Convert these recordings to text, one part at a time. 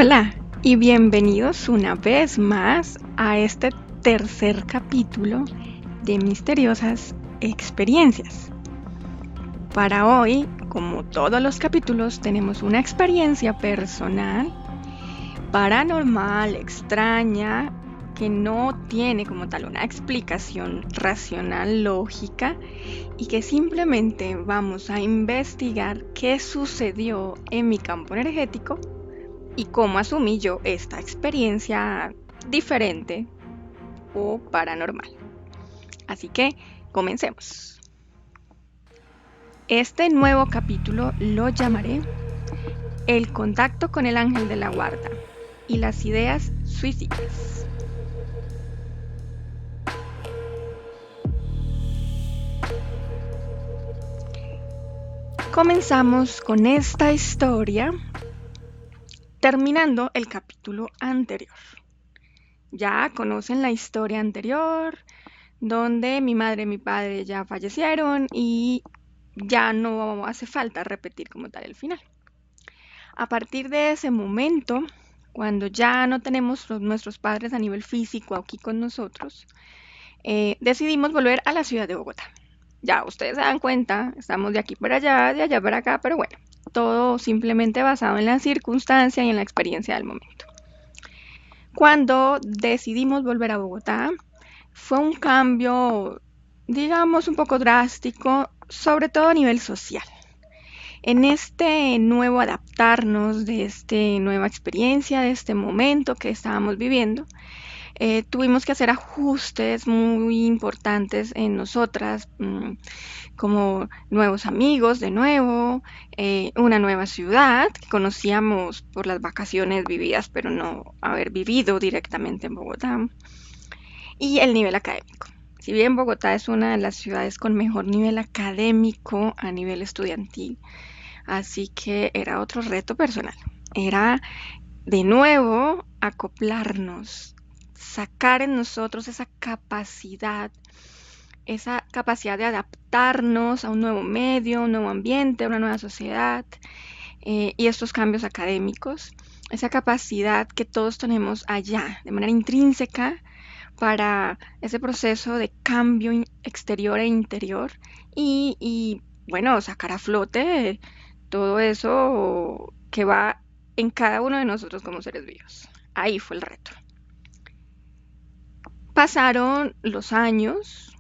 Hola y bienvenidos una vez más a este tercer capítulo de Misteriosas Experiencias. Para hoy, como todos los capítulos, tenemos una experiencia personal, paranormal, extraña, que no tiene como tal una explicación racional, lógica, y que simplemente vamos a investigar qué sucedió en mi campo energético y cómo asumí yo esta experiencia diferente o paranormal. Así que comencemos. Este nuevo capítulo lo llamaré El contacto con el ángel de la guarda y las ideas suicidas. Comenzamos con esta historia terminando el capítulo anterior. Ya conocen la historia anterior, donde mi madre y mi padre ya fallecieron y ya no hace falta repetir como tal el final. A partir de ese momento, cuando ya no tenemos nuestros padres a nivel físico aquí con nosotros, decidimos volver a la ciudad de Bogotá. Ya ustedes se dan cuenta, estamos de aquí para allá, de allá para acá, pero bueno, todo simplemente basado en la circunstancia y en la experiencia del momento. Cuando decidimos volver a Bogotá, fue un cambio, digamos, un poco drástico, sobre todo a nivel social. En este nuevo adaptarnos de esta nueva experiencia, de este momento que estábamos viviendo, tuvimos que hacer ajustes muy importantes en nosotras, como nuevos amigos de nuevo, una nueva ciudad que conocíamos por las vacaciones vividas, pero no haber vivido directamente en Bogotá, y el nivel académico. Si bien Bogotá es una de las ciudades con mejor nivel académico a nivel estudiantil, así que era otro reto personal. Era de nuevo acoplarnos, sacar en nosotros esa capacidad de adaptarnos a un nuevo medio, un nuevo ambiente, a una nueva sociedad, y estos cambios académicos, esa capacidad que todos tenemos allá de manera intrínseca para ese proceso de cambio exterior e interior y bueno, sacar a flote todo eso que va en cada uno de nosotros como seres vivos. Ahí fue el reto. Pasaron los años,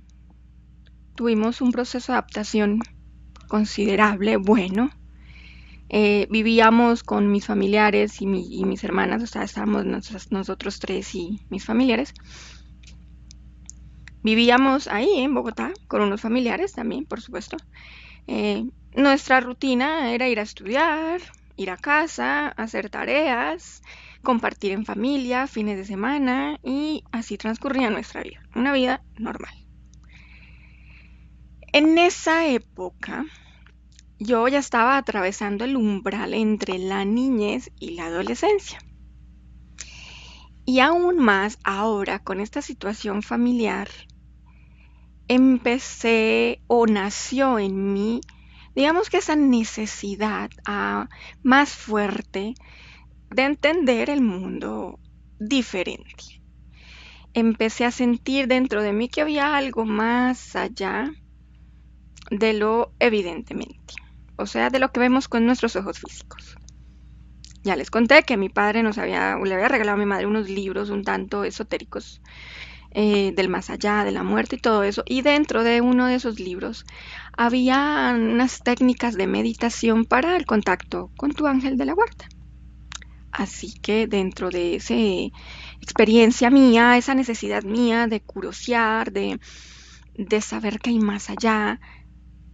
tuvimos un proceso de adaptación considerable, bueno. Vivíamos con mis familiares y mis hermanas, o sea, estábamos nosotros tres y mis familiares. Vivíamos ahí en Bogotá con unos familiares también, por supuesto. Nuestra rutina era ir a estudiar, ir a casa, hacer tareas, compartir en familia, fines de semana y así transcurría nuestra vida, una vida normal. En esa época yo ya estaba atravesando el umbral entre la niñez y la adolescencia. Y aún más ahora con esta situación familiar, empecé o nació en mí, digamos que esa necesidad más fuerte de entender el mundo diferente. Empecé a sentir dentro de mí que había algo más allá de lo evidentemente, o sea, de lo que vemos con nuestros ojos físicos. Ya les conté que mi padre le había regalado a mi madre unos libros un tanto esotéricos, del más allá, de la muerte y todo eso. Y dentro de uno de esos libros había unas técnicas de meditación para el contacto con tu ángel de la guarda. Así que dentro de esa experiencia mía, esa necesidad mía de curiosear, de saber qué hay más allá,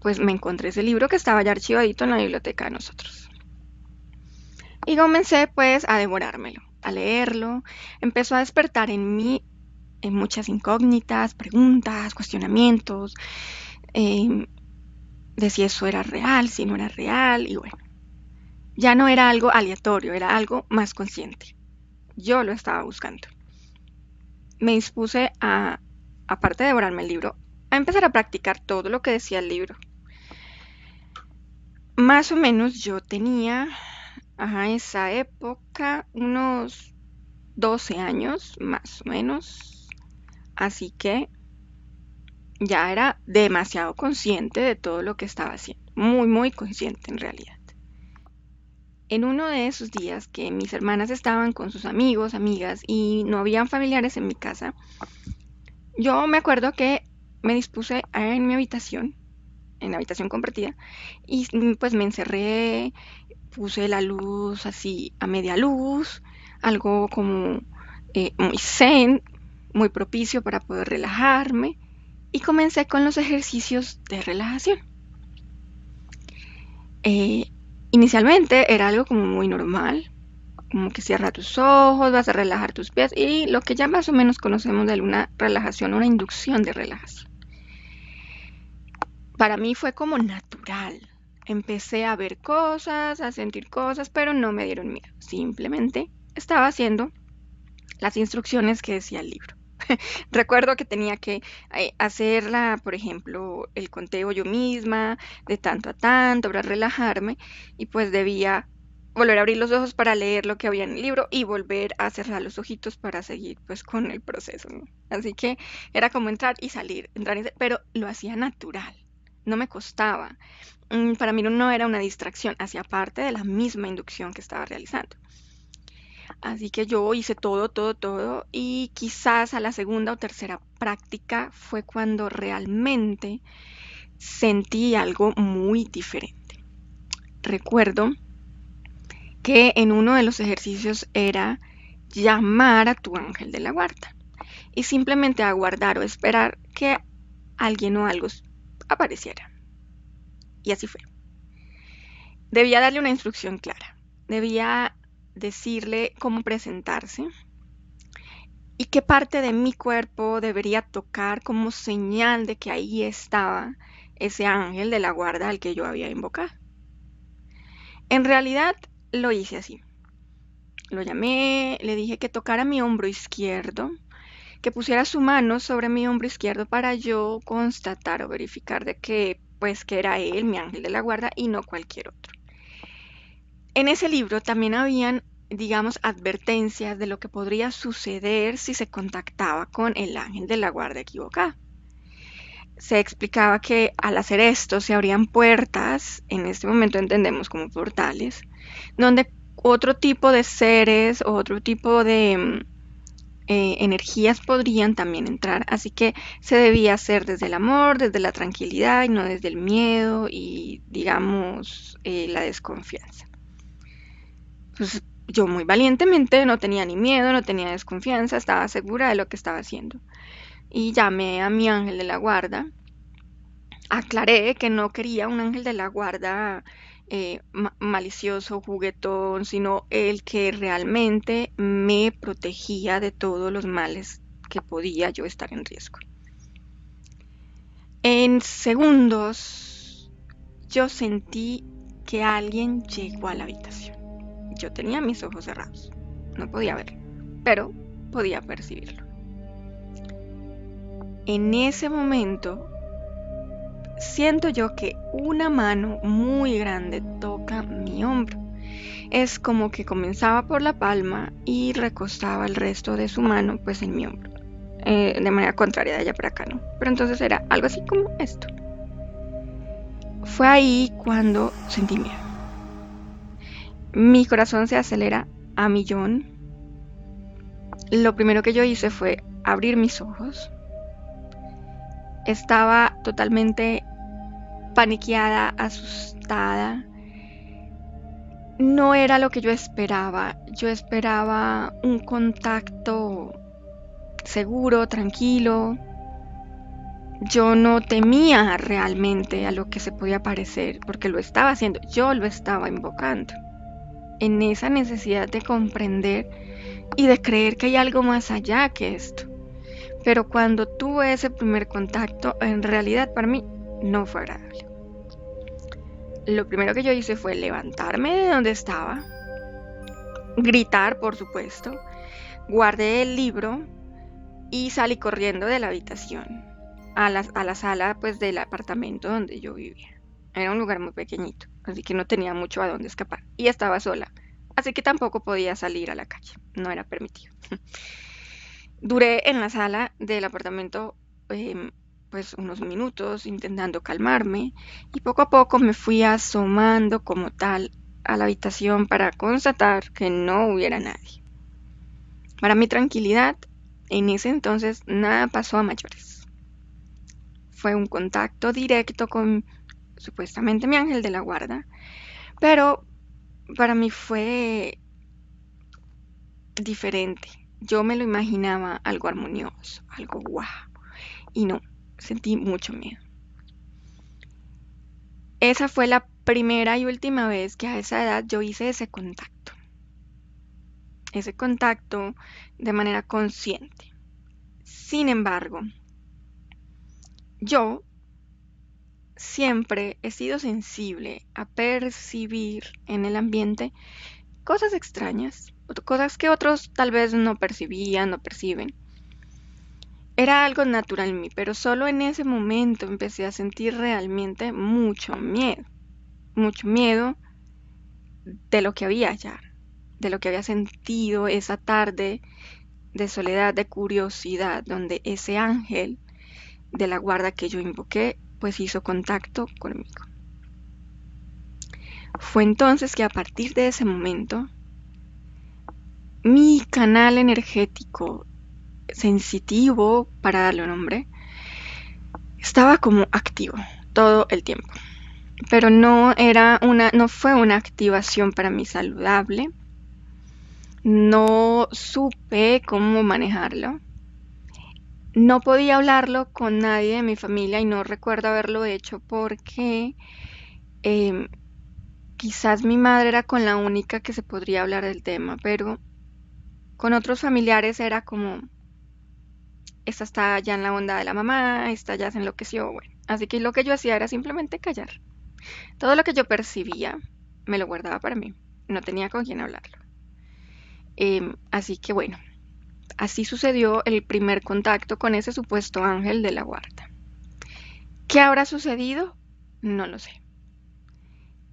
pues me encontré ese libro que estaba ya archivadito en la biblioteca de nosotros. Y comencé pues a devorármelo, a leerlo. Empezó a despertar en mí muchas incógnitas, preguntas, cuestionamientos, de si eso era real, si no era real, y bueno, ya no era algo aleatorio, era algo más consciente. Yo lo estaba buscando. Me dispuse aparte de devorarme el libro, a empezar a practicar todo lo que decía el libro. Más o menos yo tenía Ajá, esa época, unos 12 años más o menos. Así que ya era demasiado consciente de todo lo que estaba haciendo. Muy, muy consciente en realidad. En uno de esos días que mis hermanas estaban con sus amigos, amigas y no habían familiares en mi casa, yo me acuerdo que me dispuse en mi habitación, en la habitación compartida, y pues me encerré, puse la luz así a media luz, algo como muy zen, muy propicio para poder relajarme, y comencé con los ejercicios de relajación. Eh, Inicialmente era algo como muy normal, como que cierra tus ojos, vas a relajar tus pies y lo que ya más o menos conocemos de una relajación, una inducción de relajación. Para mí fue como natural. Empecé a ver cosas, a sentir cosas, pero no me dieron miedo. Simplemente estaba haciendo las instrucciones que decía el libro. Recuerdo que tenía que hacerla, por ejemplo, el conteo yo misma, de tanto a tanto, para relajarme, y pues debía volver a abrir los ojos para leer lo que había en el libro y volver a cerrar los ojitos para seguir pues con el proceso, ¿no? Así que era como entrar y salir, pero lo hacía natural, no me costaba. Para mí no era una distracción, hacía parte de la misma inducción que estaba realizando. Así que yo hice todo, todo, todo y quizás a la segunda o tercera práctica fue cuando realmente sentí algo muy diferente. Recuerdo que en uno de los ejercicios era llamar a tu ángel de la guarda y simplemente aguardar o esperar que alguien o algo apareciera. Y así fue. Debía darle una instrucción clara. Debía decirle cómo presentarse, y qué parte de mi cuerpo debería tocar como señal de que ahí estaba ese ángel de la guarda al que yo había invocado. En realidad lo hice así. Lo llamé, le dije que tocara mi hombro izquierdo, que pusiera su mano sobre mi hombro izquierdo para yo constatar o verificar de que pues que era él, mi ángel de la guarda, y no cualquier otro. En ese libro también habían, digamos, advertencias de lo que podría suceder si se contactaba con el ángel de la guarda equivocado. Se explicaba que al hacer esto se abrían puertas, en este momento entendemos como portales, donde otro tipo de seres o otro tipo de energías podrían también entrar, así que se debía hacer desde el amor, desde la tranquilidad y no desde el miedo y digamos la desconfianza. Pues yo muy valientemente no tenía ni miedo, no tenía desconfianza, estaba segura de lo que estaba haciendo y llamé a mi ángel de la guarda. Aclaré que no quería un ángel de la guarda malicioso, juguetón, sino el que realmente me protegía de todos los males que podía yo estar en riesgo. En segundos yo sentí que alguien llegó a la habitación. Yo tenía mis ojos cerrados, no podía verlo, pero podía percibirlo. En ese momento siento yo que una mano muy grande toca mi hombro. Es como que comenzaba por la palma y recostaba el resto de su mano pues en mi hombro. De manera contraria de allá para acá, ¿no? Pero entonces era algo así como esto. Fue ahí cuando sentí miedo. Mi corazón se acelera a millón. Lo primero que yo hice fue abrir mis ojos. Estaba totalmente paniqueada, asustada. No era lo que yo esperaba. Yo esperaba un contacto seguro, tranquilo. Yo no temía realmente a lo que se podía parecer, porque lo estaba haciendo, yo lo estaba invocando. En esa necesidad de comprender y de creer que hay algo más allá que esto. Pero cuando tuve ese primer contacto, en realidad para mí no fue agradable. Lo primero que yo hice fue levantarme de donde estaba, gritar, por supuesto, guardé el libro y salí corriendo de la habitación a la sala pues del apartamento donde yo vivía. Era un lugar muy pequeñito, así que no tenía mucho a dónde escapar y estaba sola. así que tampoco podía salir a la calle, no era permitido. Duré en la sala del apartamento pues unos minutos intentando calmarme y poco a poco me fui asomando como tal a la habitación para constatar que no hubiera nadie. Para mi tranquilidad, en ese entonces nada pasó a mayores. Fue un contacto directo con supuestamente mi ángel de la guarda, pero para mí fue diferente. Yo me lo imaginaba algo armonioso, algo guau, y no, sentí mucho miedo. Esa fue la primera y última vez que a esa edad yo hice ese contacto de manera consciente. Sin embargo, yo siempre he sido sensible a percibir en el ambiente cosas extrañas, cosas que otros tal vez no percibían, no perciben. Era algo natural en mí, pero solo en ese momento empecé a sentir realmente mucho miedo de lo que había allá, de lo que había sentido esa tarde de soledad, de curiosidad, donde ese ángel de la guarda que yo invoqué, pues hizo contacto conmigo. Fue entonces que a partir de ese momento, mi canal energético sensitivo, para darle un nombre, estaba como activo todo el tiempo. Pero no fue una activación para mí saludable. No supe cómo manejarlo. No podía hablarlo con nadie de mi familia y no recuerdo haberlo hecho porque quizás mi madre era con la única que se podría hablar del tema, pero con otros familiares era como, esta está ya en la onda de la mamá, esta ya se enloqueció, bueno. Así que lo que yo hacía era simplemente callar. Todo lo que yo percibía me lo guardaba para mí, no tenía con quién hablarlo. Así que bueno, así sucedió el primer contacto con ese supuesto ángel de la guarda. ¿Qué habrá sucedido? No lo sé.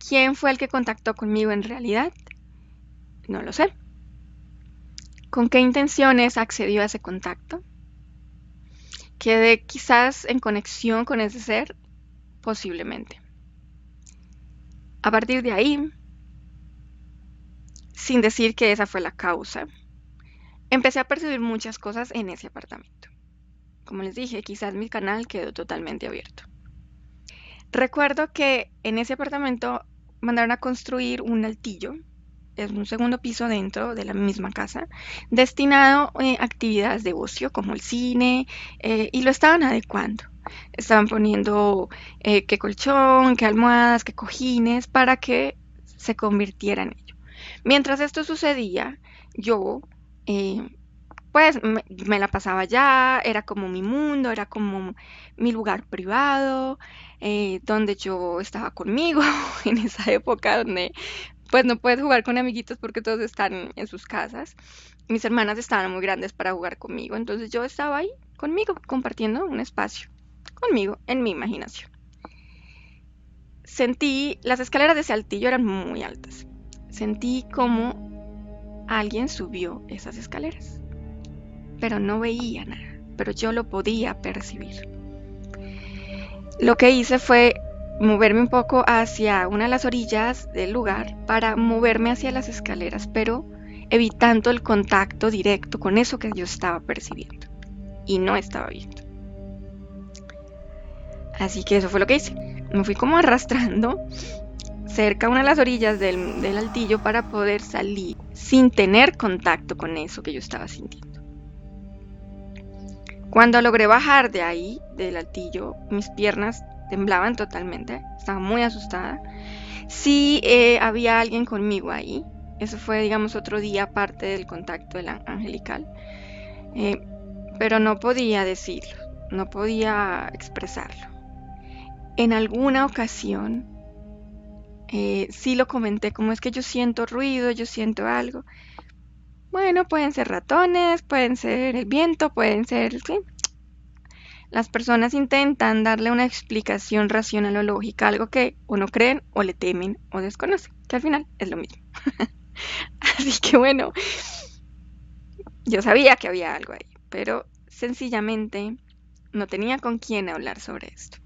¿Quién fue el que contactó conmigo en realidad? No lo sé. ¿Con qué intenciones accedió a ese contacto? ¿Quedé quizás en conexión con ese ser? Posiblemente. A partir de ahí, sin decir que esa fue la causa, empecé a percibir muchas cosas en ese apartamento. Como les dije, quizás mi canal quedó totalmente abierto. Recuerdo que en ese apartamento mandaron a construir un altillo, es un segundo piso dentro de la misma casa, destinado a actividades de ocio como el cine, y lo estaban adecuando. Estaban poniendo qué colchón, qué almohadas, qué cojines para que se convirtiera en ello. Mientras esto sucedía, yo eh, pues me la pasaba allá, era como mi mundo, era como mi lugar privado, donde yo estaba conmigo en esa época donde pues no puedes jugar con amiguitos porque todos están en sus casas. Mis hermanas estaban muy grandes para jugar conmigo, entonces yo estaba ahí conmigo, compartiendo un espacio conmigo en mi imaginación. Sentí, las escaleras de ese altillo eran muy altas. Sentí como alguien subió esas escaleras, pero no veía nada, pero yo lo podía percibir. Lo que hice fue moverme un poco hacia una de las orillas del lugar para moverme hacia las escaleras, pero evitando el contacto directo con eso que yo estaba percibiendo y no estaba viendo. Así que eso fue lo que hice. Me fui como arrastrando cerca a una de las orillas del altillo para poder salir sin tener contacto con eso que yo estaba sintiendo. Cuando logré bajar de ahí, del altillo, mis piernas temblaban totalmente, estaba muy asustada. Sí, había alguien conmigo ahí. Eso fue, digamos, otro día aparte del contacto del angelical. Pero no podía decirlo, no podía expresarlo. En alguna ocasión, sí lo comenté, como es que yo siento ruido, yo siento algo. Bueno, pueden ser ratones, pueden ser el viento, pueden ser, ¿sí? Las personas intentan darle una explicación racional o lógica a algo que o no creen o le temen o desconocen, que al final es lo mismo. Así que bueno, yo sabía que había algo ahí, pero sencillamente no tenía con quién hablar sobre esto.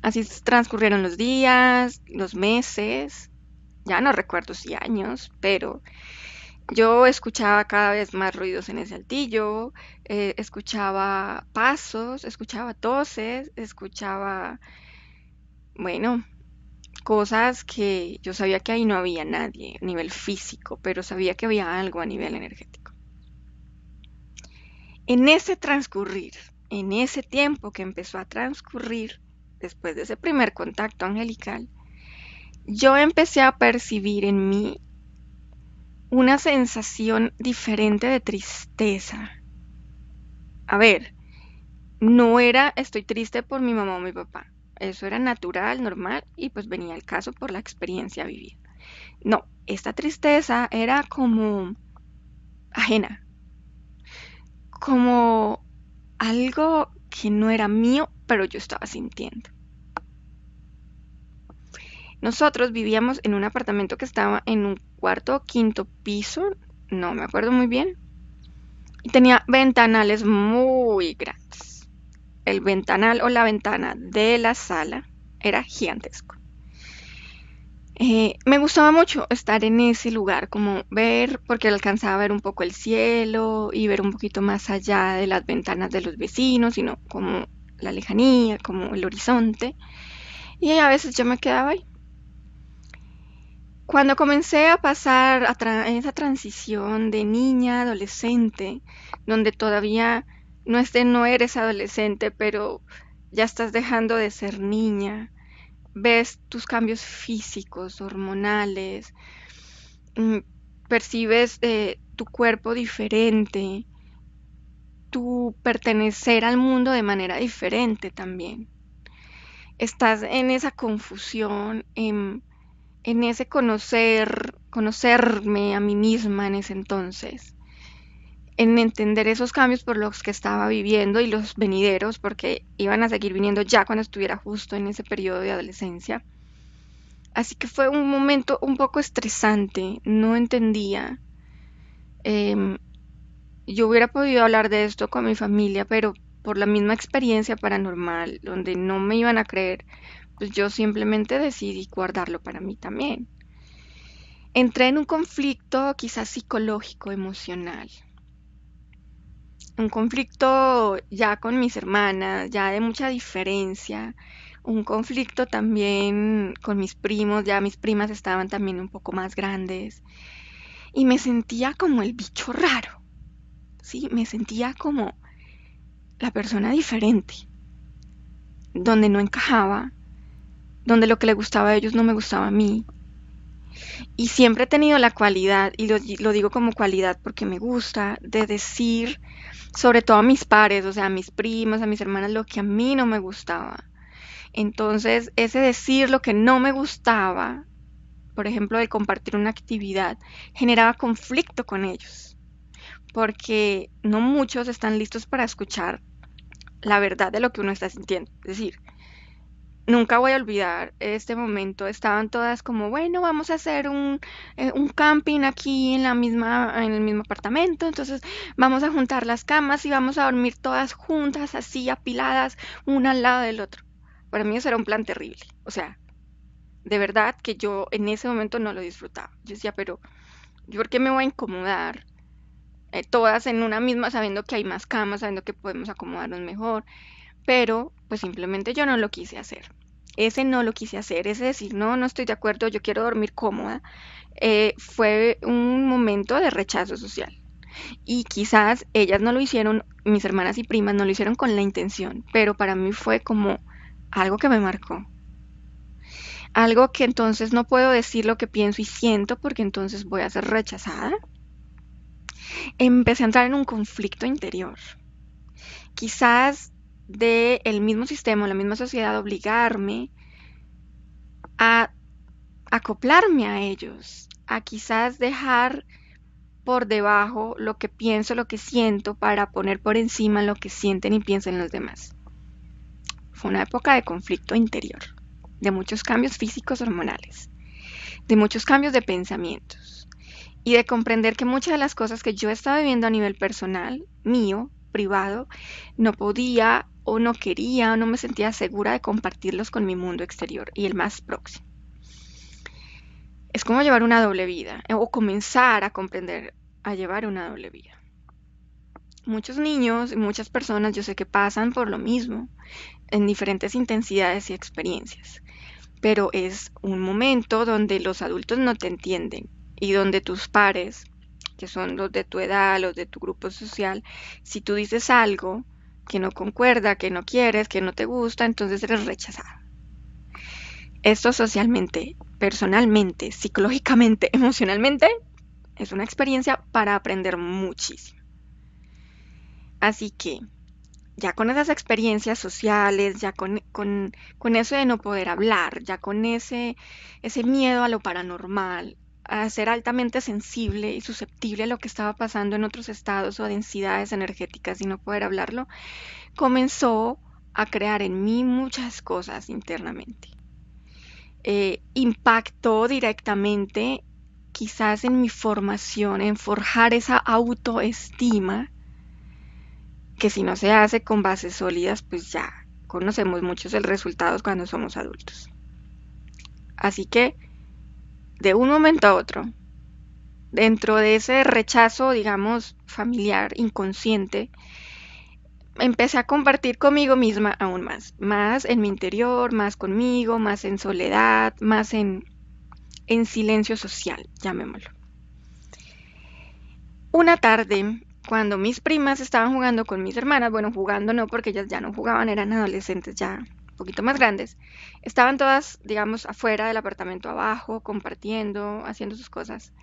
Así transcurrieron los días, los meses, ya no recuerdo si años, pero yo escuchaba cada vez más ruidos en ese altillo, escuchaba pasos, escuchaba toses, escuchaba, bueno, cosas que yo sabía que ahí no había nadie a nivel físico, pero sabía que había algo a nivel energético. En ese transcurrir, en ese tiempo que empezó a transcurrir después de ese primer contacto angelical, yo empecé a percibir en mí una sensación diferente de tristeza. A ver, no era estoy triste por mi mamá o mi papá. Eso era natural, normal y pues venía al caso por la experiencia vivida. No, esta tristeza era como ajena, como algo que no era mío, pero yo estaba sintiendo. Nosotros vivíamos en un apartamento que estaba en un cuarto o quinto piso, no me acuerdo muy bien, y tenía ventanales muy grandes. El ventanal o la ventana de la sala era gigantesco. Me gustaba mucho estar en ese lugar, como ver, porque alcanzaba a ver un poco el cielo y ver un poquito más allá de las ventanas de los vecinos, sino como la lejanía, como el horizonte. Y a veces yo me quedaba ahí. Cuando comencé a pasar en esa transición de niña a adolescente, donde todavía no eres adolescente, pero ya estás dejando de ser niña, ves tus cambios físicos, hormonales, mm, percibes tu cuerpo diferente, tu pertenecer al mundo de manera diferente también. Estás en esa confusión, en ese conocerme a mí misma en ese entonces, en entender esos cambios por los que estaba viviendo y los venideros, porque iban a seguir viniendo ya cuando estuviera justo en ese periodo de adolescencia. Así que fue un momento un poco estresante, no entendía. Em, yo hubiera podido hablar de esto con mi familia, pero por la misma experiencia paranormal, donde no me iban a creer, pues yo simplemente decidí guardarlo para mí también. Entré en un conflicto quizás psicológico, emocional. Un conflicto ya con mis hermanas, ya de mucha diferencia. Un conflicto también con mis primos, ya mis primas estaban también un poco más grandes. Y me sentía como el bicho raro, ¿sí? Me sentía como la persona diferente, donde no encajaba, donde lo que le gustaba a ellos no me gustaba a mí. Y siempre he tenido la cualidad, y lo digo como cualidad porque me gusta, de decir, sobre todo a mis pares, o sea, a mis primas, a mis hermanas, lo que a mí no me gustaba. Entonces, ese decir lo que no me gustaba, por ejemplo, de compartir una actividad, generaba conflicto con ellos, porque no muchos están listos para escuchar la verdad de lo que uno está sintiendo. Es decir, nunca voy a olvidar este momento. Estaban todas como, bueno, vamos a hacer un camping aquí en el mismo apartamento. Entonces vamos a juntar las camas y vamos a dormir todas juntas, así apiladas, una al lado del otro. Para mí eso era un plan terrible. O sea, de verdad que yo en ese momento no lo disfrutaba. Yo decía, pero ¿yo por qué me voy a incomodar? Todas en una misma, sabiendo que hay más camas, sabiendo que podemos acomodarnos mejor, pero pues simplemente yo no lo quise hacer. Ese no lo quise hacer, ese decir, no, no estoy de acuerdo, yo quiero dormir cómoda, fue un momento de rechazo social. Y quizás ellas no lo hicieron, mis hermanas y primas no lo hicieron con la intención, pero para mí fue como algo que me marcó. Algo que entonces no puedo decir lo que pienso y siento porque entonces voy a ser rechazada. Empecé a entrar en un conflicto interior. Quizás de el mismo sistema, la misma sociedad obligarme a acoplarme a ellos, a quizás dejar por debajo lo que pienso, lo que siento, para poner por encima lo que sienten y piensan los demás. Fue una época de conflicto interior, de muchos cambios físicos hormonales. de muchos cambios de pensamientos y de comprender que muchas de las cosas que yo estaba viviendo a nivel personal, mío, privado, no podía o no quería o no me sentía segura de compartirlos con mi mundo exterior y el más próximo. Es como llevar una doble vida o comenzar a comprender a llevar una doble vida. Muchos niños y muchas personas yo sé que pasan por lo mismo en diferentes intensidades y experiencias, pero es un momento donde los adultos no te entienden y donde tus pares, que son los de tu edad, los de tu grupo social, si tú dices algo que no concuerda, que no quieres, que no te gusta, entonces eres rechazado. Esto socialmente, personalmente, psicológicamente, emocionalmente, es una experiencia para aprender muchísimo. Así que ya con esas experiencias sociales, ya con eso de no poder hablar, ya con ese miedo a lo paranormal, a ser altamente sensible y susceptible a lo que estaba pasando en otros estados o densidades energéticas y no poder hablarlo, comenzó a crear en mí muchas cosas internamente. Impactó directamente quizás en mi formación, en forjar esa autoestima que si no se hace con bases sólidas, pues ya conocemos muchos el resultado cuando somos adultos. Así que, de un momento a otro, dentro de ese rechazo, digamos, familiar, inconsciente, empecé a compartir conmigo misma aún más en mi interior, más conmigo, más en soledad, más en silencio social, llamémoslo. Una tarde, cuando mis primas estaban jugando con mis hermanas, bueno, jugando no porque ellas ya no jugaban, eran adolescentes ya un poquito más grandes, estaban todas, digamos, afuera del apartamento abajo, compartiendo, haciendo sus cosas.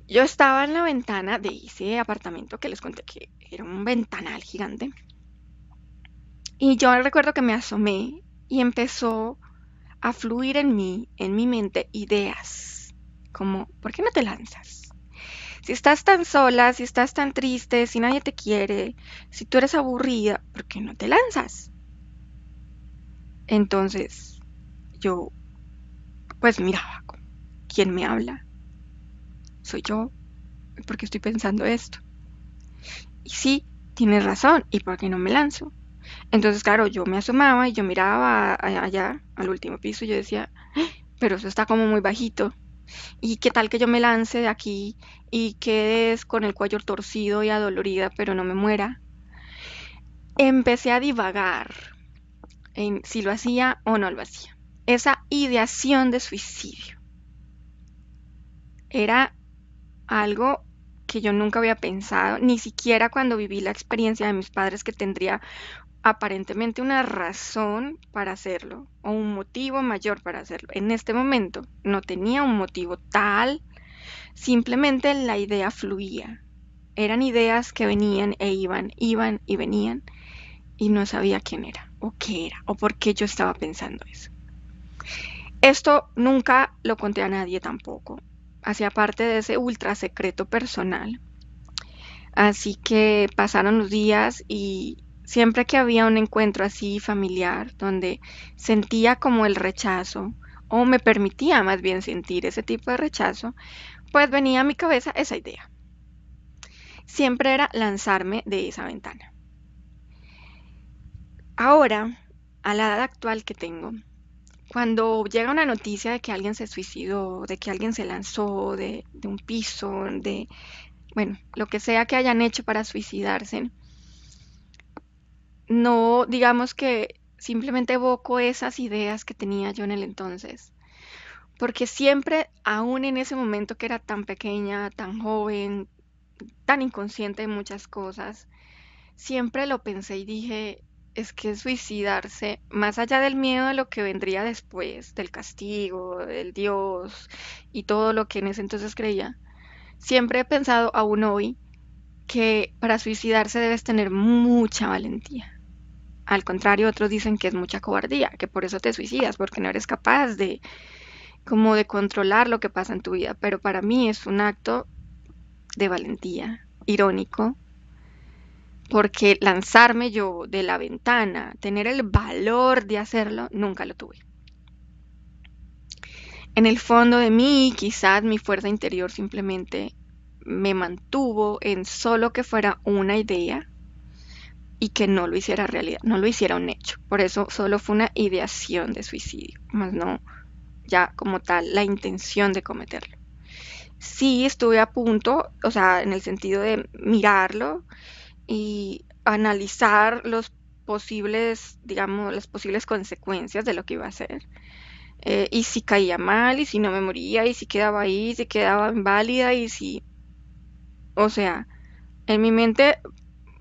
Yo estaba en la ventana de ese apartamento que les conté que era un ventanal gigante. Y yo recuerdo que me asomé y empezó a fluir en mi mente, ideas, como, ¿por qué no te lanzas? Si estás tan sola, si estás tan triste, si nadie te quiere, si tú eres aburrida, ¿por qué no te lanzas? Entonces yo pues miraba, ¿quién me habla? Soy yo, ¿por qué estoy pensando esto? Y sí, tienes razón, ¿y por qué no me lanzo? Entonces, claro, yo me asomaba y yo miraba allá al último piso y yo decía, pero eso está como muy bajito. ¿Y qué tal que yo me lance de aquí y quedes con el cuello torcido y adolorida, pero no me muera? Empecé a divagar en si lo hacía o no lo hacía. Esa ideación de suicidio era algo que yo nunca había pensado, ni siquiera cuando viví la experiencia de mis padres que tendría aparentemente una razón para hacerlo o un motivo mayor para hacerlo. En este momento no tenía un motivo tal, simplemente la idea fluía. Eran ideas que venían e iban, iban y venían y no sabía quién era o qué era o por qué yo estaba pensando eso. Esto nunca lo conté a nadie tampoco. Hacía parte de ese ultra secreto personal. Así que pasaron los días y siempre que había un encuentro así familiar donde sentía como el rechazo o me permitía más bien sentir ese tipo de rechazo, pues venía a mi cabeza esa idea. Siempre era lanzarme de esa ventana. Ahora, a la edad actual que tengo, cuando llega una noticia de que alguien se suicidó, de que alguien se lanzó de un piso, de, bueno, lo que sea que hayan hecho para suicidarse, no digamos que simplemente evoco esas ideas que tenía yo en el entonces, porque siempre, aún en ese momento que era tan pequeña, tan joven, tan inconsciente de muchas cosas, siempre lo pensé y dije, es que suicidarse, más allá del miedo de lo que vendría después, del castigo, del Dios y todo lo que en ese entonces creía, siempre he pensado aún hoy que para suicidarse debes tener mucha valentía. Al contrario, otros dicen que es mucha cobardía, que por eso te suicidas, porque no eres capaz de como de controlar lo que pasa en tu vida, pero para mí es un acto de valentía, irónico, porque lanzarme yo de la ventana, tener el valor de hacerlo, nunca lo tuve. En el fondo de mí, quizás mi fuerza interior simplemente me mantuvo en solo que fuera una idea y que no lo hiciera realidad, no lo hiciera un hecho. Por eso solo fue una ideación de suicidio, más no ya como tal la intención de cometerlo. Sí estuve a punto, o sea, en el sentido de mirarlo y analizar los posibles, digamos, las posibles consecuencias de lo que iba a hacer. Y si caía mal, y si no me moría, y si quedaba ahí, y si quedaba inválida, y si, o sea, en mi mente,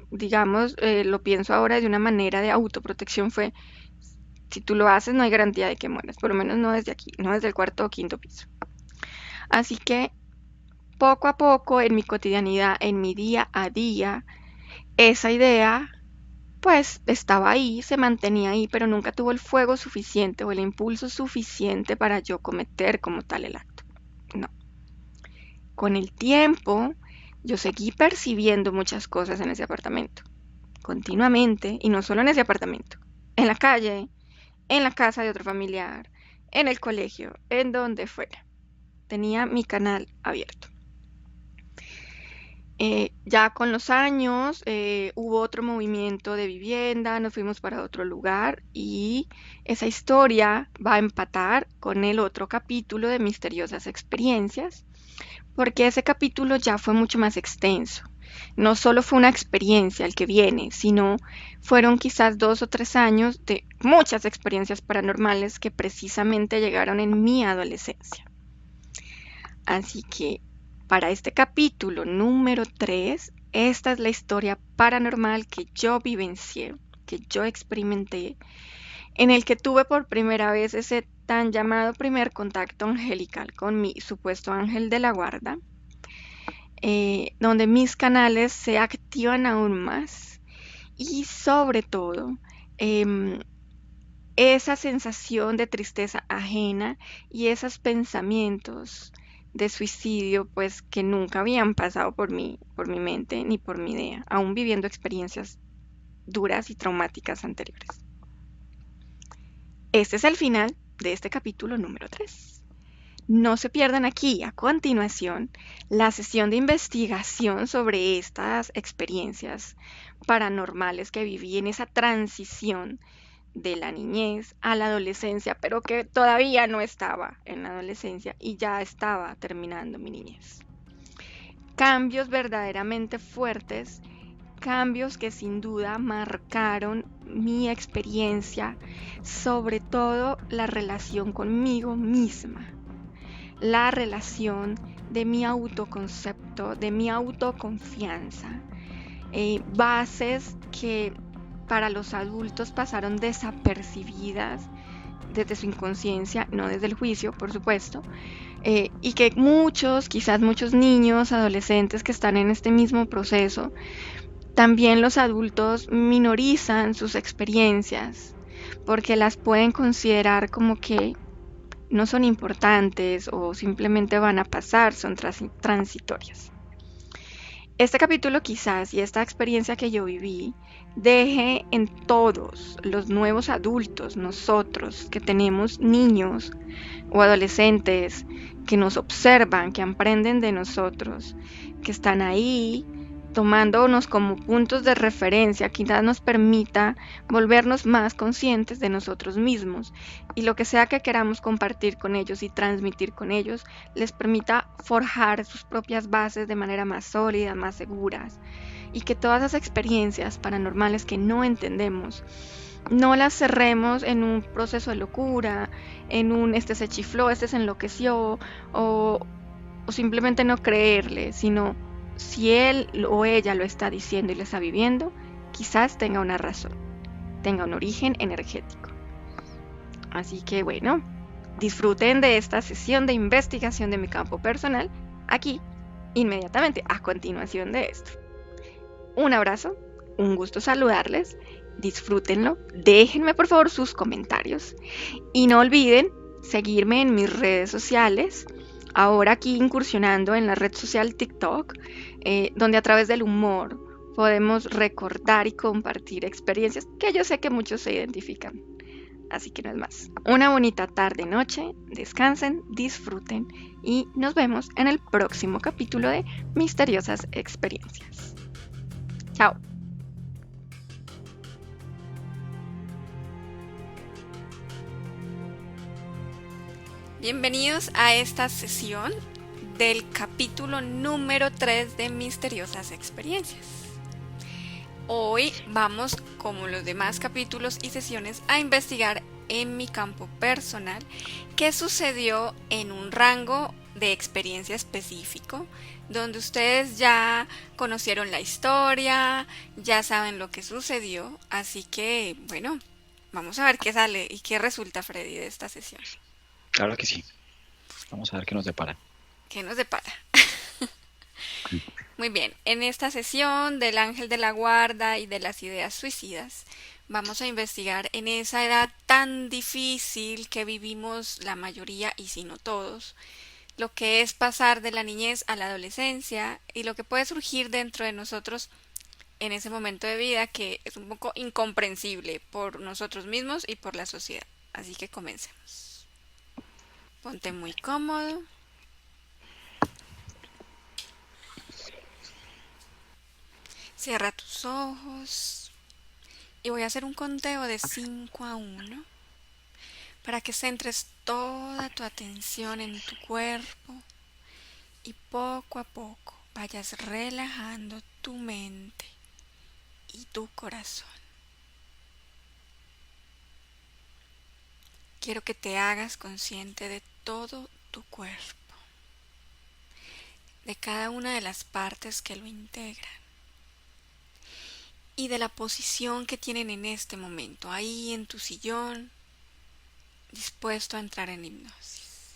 digamos, lo pienso ahora de una manera de autoprotección fue, si tú lo haces no hay garantía de que mueras, por lo menos no desde aquí, no desde el cuarto o quinto piso. Así que poco a poco en mi cotidianidad, en mi día a día, esa idea pues estaba ahí, se mantenía ahí, pero nunca tuvo el fuego suficiente o el impulso suficiente para yo cometer como tal el acto. No. Con el tiempo, yo seguí percibiendo muchas cosas en ese apartamento, continuamente, y no solo en ese apartamento, en la calle, en la casa de otro familiar, en el colegio, en donde fuera. Tenía mi canal abierto. Ya con los años hubo otro movimiento de vivienda, nos fuimos para otro lugar y esa historia va a empatar con el otro capítulo de misteriosas experiencias, porque ese capítulo ya fue mucho más extenso. No solo fue una experiencia el que viene, sino fueron quizás 2 o 3 años de muchas experiencias paranormales que precisamente llegaron en mi adolescencia. Así que para este capítulo número 3, esta es la historia paranormal que yo vivencié, que yo experimenté, en el que tuve por primera vez ese tan llamado primer contacto angelical con mi supuesto ángel de la guarda, donde mis canales se activan aún más y sobre todo em, esa sensación de tristeza ajena y esos pensamientos de suicidio, pues que nunca habían pasado por mi mente ni por mi idea, aún viviendo experiencias duras y traumáticas anteriores. Este es el final de este capítulo número 3. No se pierdan aquí, a continuación, la sesión de investigación sobre estas experiencias paranormales que viví en esa transición de la niñez a la adolescencia, pero que todavía no estaba en la adolescencia y ya estaba terminando mi niñez. Cambios verdaderamente fuertes, cambios que sin duda marcaron mi experiencia, sobre todo la relación conmigo misma, la relación de mi autoconcepto, de mi autoconfianza, bases que para los adultos pasaron desapercibidas desde su inconsciencia, no desde el juicio, por supuesto, y que muchos, quizás muchos niños, adolescentes que están en este mismo proceso, también los adultos minorizan sus experiencias porque las pueden considerar como que no son importantes o simplemente van a pasar, son transitorias. Este capítulo quizás y esta experiencia que yo viví deje en todos los nuevos adultos, nosotros que tenemos niños o adolescentes que nos observan, que aprenden de nosotros, que están ahí tomándonos como puntos de referencia, quizás nos permita volvernos más conscientes de nosotros mismos y lo que sea que queramos compartir con ellos y transmitir con ellos, les permita forjar sus propias bases de manera más sólida, más seguras y que todas las experiencias paranormales que no entendemos no las cerremos en un proceso de locura, en un este se chifló, este se enloqueció o simplemente no creerle, sino si él o ella lo está diciendo y lo está viviendo, quizás tenga una razón, tenga un origen energético. Así que bueno, disfruten de esta sesión de investigación de mi campo personal aquí, inmediatamente a continuación de esto. Un abrazo, un gusto saludarles, disfrútenlo, déjenme por favor sus comentarios y no olviden seguirme en mis redes sociales. Ahora aquí incursionando en la red social TikTok, donde a través del humor podemos recordar y compartir experiencias que yo sé que muchos se identifican. Así que no es más. Una bonita tarde, noche, descansen, disfruten y nos vemos en el próximo capítulo de Misteriosas Experiencias. Chao. Bienvenidos a esta sesión del capítulo número 3 de Misteriosas Experiencias. Hoy vamos, como los demás capítulos y sesiones, a investigar en mi campo personal qué sucedió en un rango de experiencia específico, donde ustedes ya conocieron la historia, ya saben lo que sucedió, así que, bueno, vamos a ver qué sale y qué resulta, Freddy, de esta sesión. Claro que sí. Vamos a ver qué nos depara. ¿Qué nos depara? Muy bien, en esta sesión del ángel de la guarda y de las ideas suicidas, vamos a investigar en esa edad tan difícil que vivimos la mayoría y si no todos, lo que es pasar de la niñez a la adolescencia y lo que puede surgir dentro de nosotros en ese momento de vida que es un poco incomprensible por nosotros mismos y por la sociedad. Así que comencemos. Ponte muy cómodo. Cierra tus ojos y voy a hacer un conteo de 5 a 1 para que centres toda tu atención en tu cuerpo y poco a poco vayas relajando tu mente y tu corazón. Quiero que te hagas consciente de todo tu cuerpo, de cada una de las partes que lo integran y de la posición que tienen en este momento, ahí en tu sillón, dispuesto a entrar en hipnosis.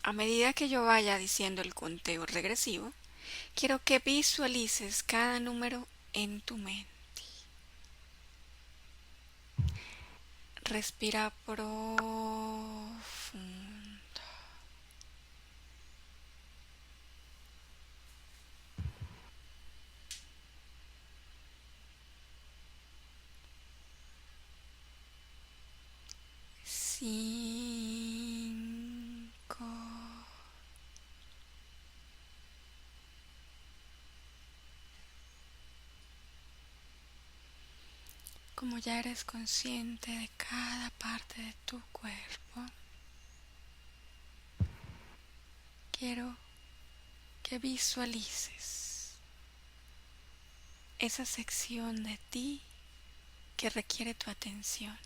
A medida que yo vaya diciendo el conteo regresivo, quiero que visualices cada número en tu mente. Respira profundo. Cinco. Como ya eres consciente de cada parte de tu cuerpo, quiero que visualices esa sección de ti que requiere tu atención,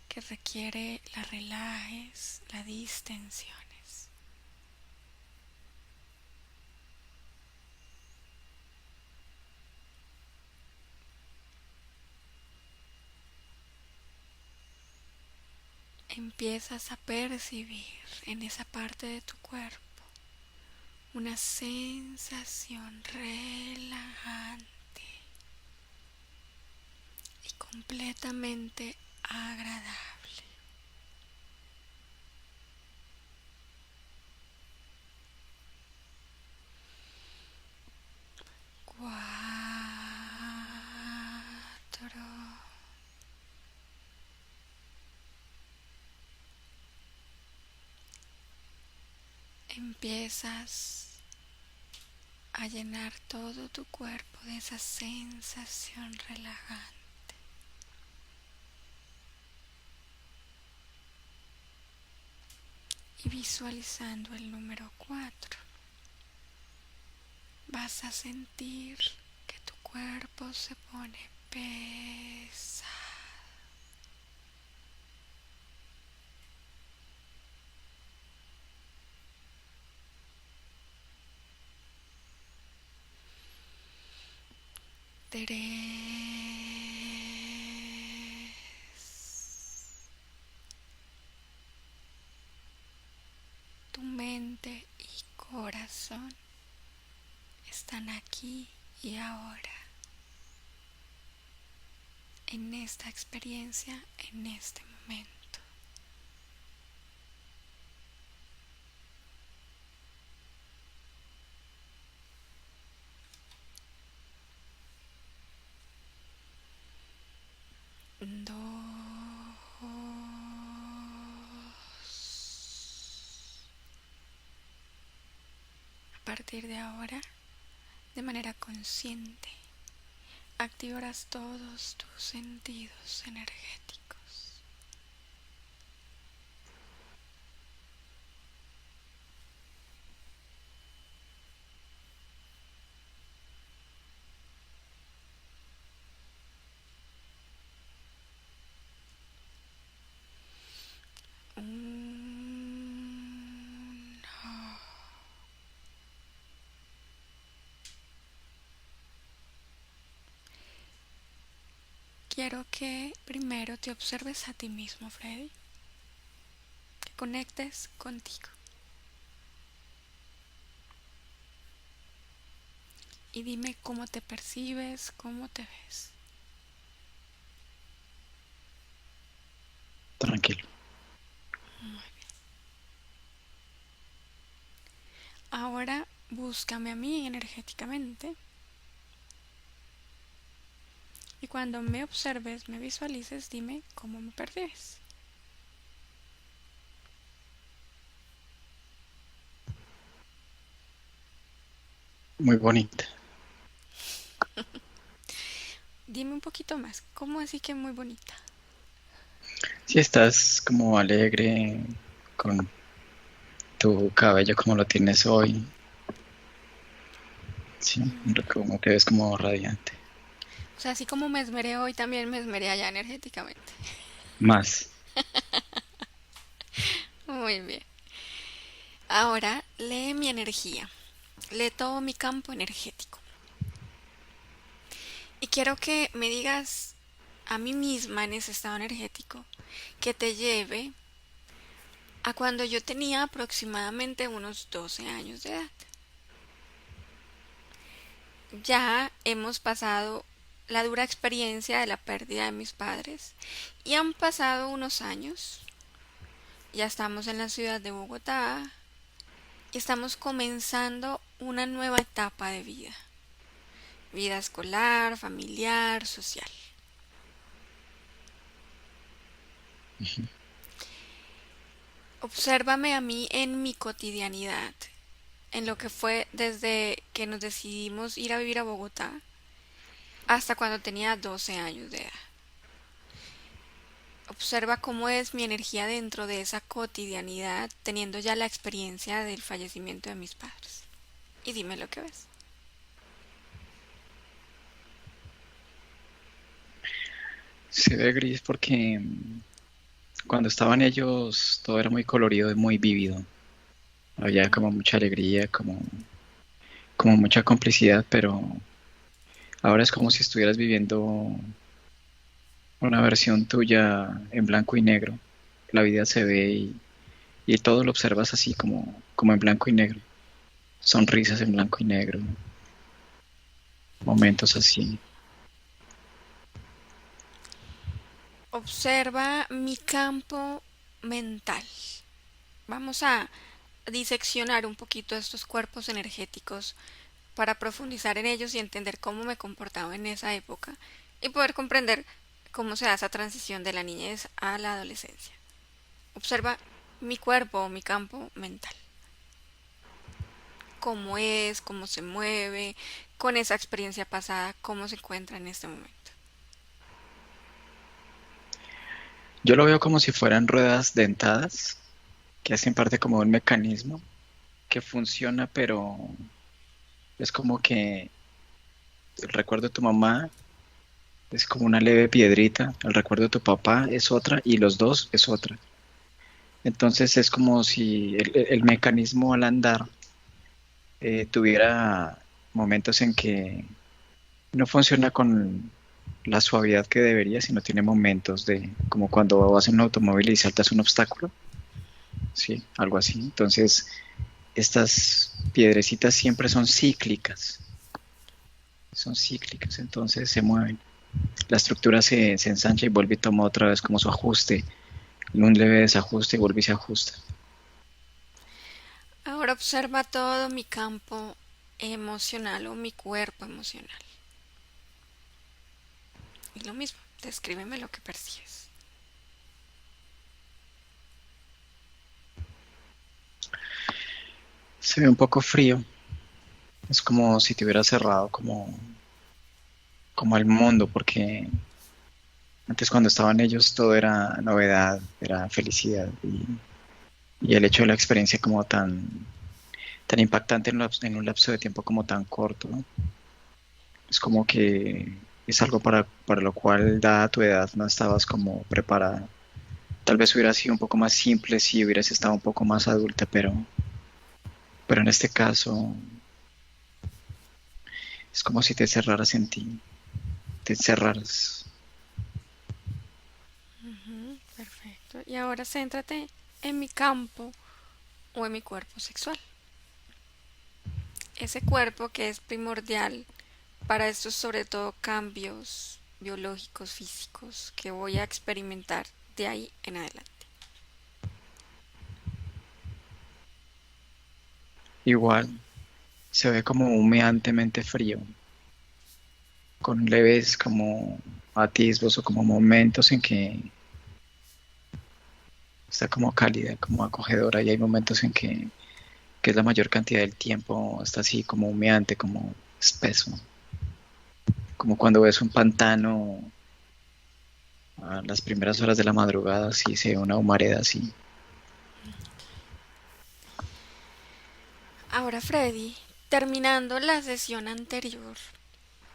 que requiere la relajes, la distensiones. Empiezas a percibir en esa parte de tu cuerpo una sensación relajante y completamente agradable. Cuatro. Empiezas a llenar todo tu cuerpo de esa sensación relajante. Y visualizando el número 4, vas a sentir que tu cuerpo se pone pesado. Tu mente y corazón están aquí y ahora, en esta experiencia, en este momento. partir de ahora, de manera consciente, activarás todos tus sentidos energéticos. Quiero que primero te observes a ti mismo, Freddy, que conectes contigo y dime cómo te percibes, cómo te ves. Tranquilo. Ahora búscame a mí energéticamente y cuando me observes, me visualices, dime cómo me percibes. Muy bonita. Dime un poquito más, ¿cómo así que muy bonita? Si estás como alegre con tu cabello como lo tienes hoy, sí, como que ves como radiante. O sea, así como me esmeré hoy, también me esmeré allá energéticamente. Más. Muy bien. Ahora lee mi energía, lee todo mi campo energético. Y quiero que me digas a mí misma en ese estado energético que te lleve a cuando yo tenía aproximadamente unos 12 años de edad. Ya hemos pasado la dura experiencia de la pérdida de mis padres y han pasado unos años. Ya estamos en la ciudad de Bogotá y estamos comenzando una nueva etapa de vida. Vida escolar, familiar, social. Obsérvame a mí en mi cotidianidad, en lo que fue desde que nos decidimos ir a vivir a Bogotá hasta cuando tenía 12 años de edad. Observa cómo es mi energía dentro de esa cotidianidad, teniendo ya la experiencia del fallecimiento de mis padres. Y dime lo que ves. Se ve gris porque cuando estaban ellos todo era muy colorido y muy vívido. Había como mucha alegría, como mucha complicidad, pero ahora es como si estuvieras viviendo una versión tuya en blanco y negro. La vida se ve y todo lo observas así como en blanco y negro. Sonrisas en blanco y negro, momentos así. Observa mi campo mental. Vamos a diseccionar un poquito estos cuerpos energéticos para profundizar en ellos y entender cómo me comportaba en esa época y poder comprender cómo se da esa transición de la niñez a la adolescencia. Observa mi cuerpo o mi campo mental. Cómo es, cómo se mueve, con esa experiencia pasada, cómo se encuentra en este momento. Yo lo veo como si fueran ruedas dentadas que hacen parte como de un mecanismo que funciona, pero es como que el recuerdo de tu mamá es como una leve piedrita, el recuerdo de tu papá es otra y los dos es otra. Entonces es como si el mecanismo al andar tuviera momentos en que no funciona con la suavidad que debería, sino tiene momentos de como cuando vas en un automóvil y saltas un obstáculo, sí, algo así. Entonces estas piedrecitas siempre son cíclicas, entonces se mueven. La estructura se ensancha y vuelve y toma otra vez como su ajuste, un leve desajuste y vuelve y se ajusta. Ahora observa todo mi campo emocional o mi cuerpo emocional. Y lo mismo, descríbeme lo que percibes. Se ve un poco frío, Es como si te hubieras cerrado como al mundo, porque antes cuando estaban ellos todo era novedad, era felicidad y el hecho de la experiencia como tan impactante en un lapso de tiempo como tan corto, ¿no? Es como que es algo para lo cual, dada tu edad, no estabas como preparada. Tal vez hubiera sido un poco más simple si hubieras estado un poco más adulta, pero en este caso es como si te cerraras en ti, te encerraras. Ujú, perfecto. Y ahora céntrate en mi campo o en mi cuerpo sexual. Ese cuerpo que es primordial para estos sobre todo cambios biológicos, físicos que voy a experimentar de ahí en adelante. Igual se ve como humeantemente frío, con leves como atisbos o como momentos en que está como cálida, como acogedora y hay momentos en que es la mayor cantidad del tiempo, está así como humeante, como espeso, como cuando ves un pantano a las primeras horas de la madrugada, así se ve una humareda así. Ahora, Freddy, terminando la sesión anterior,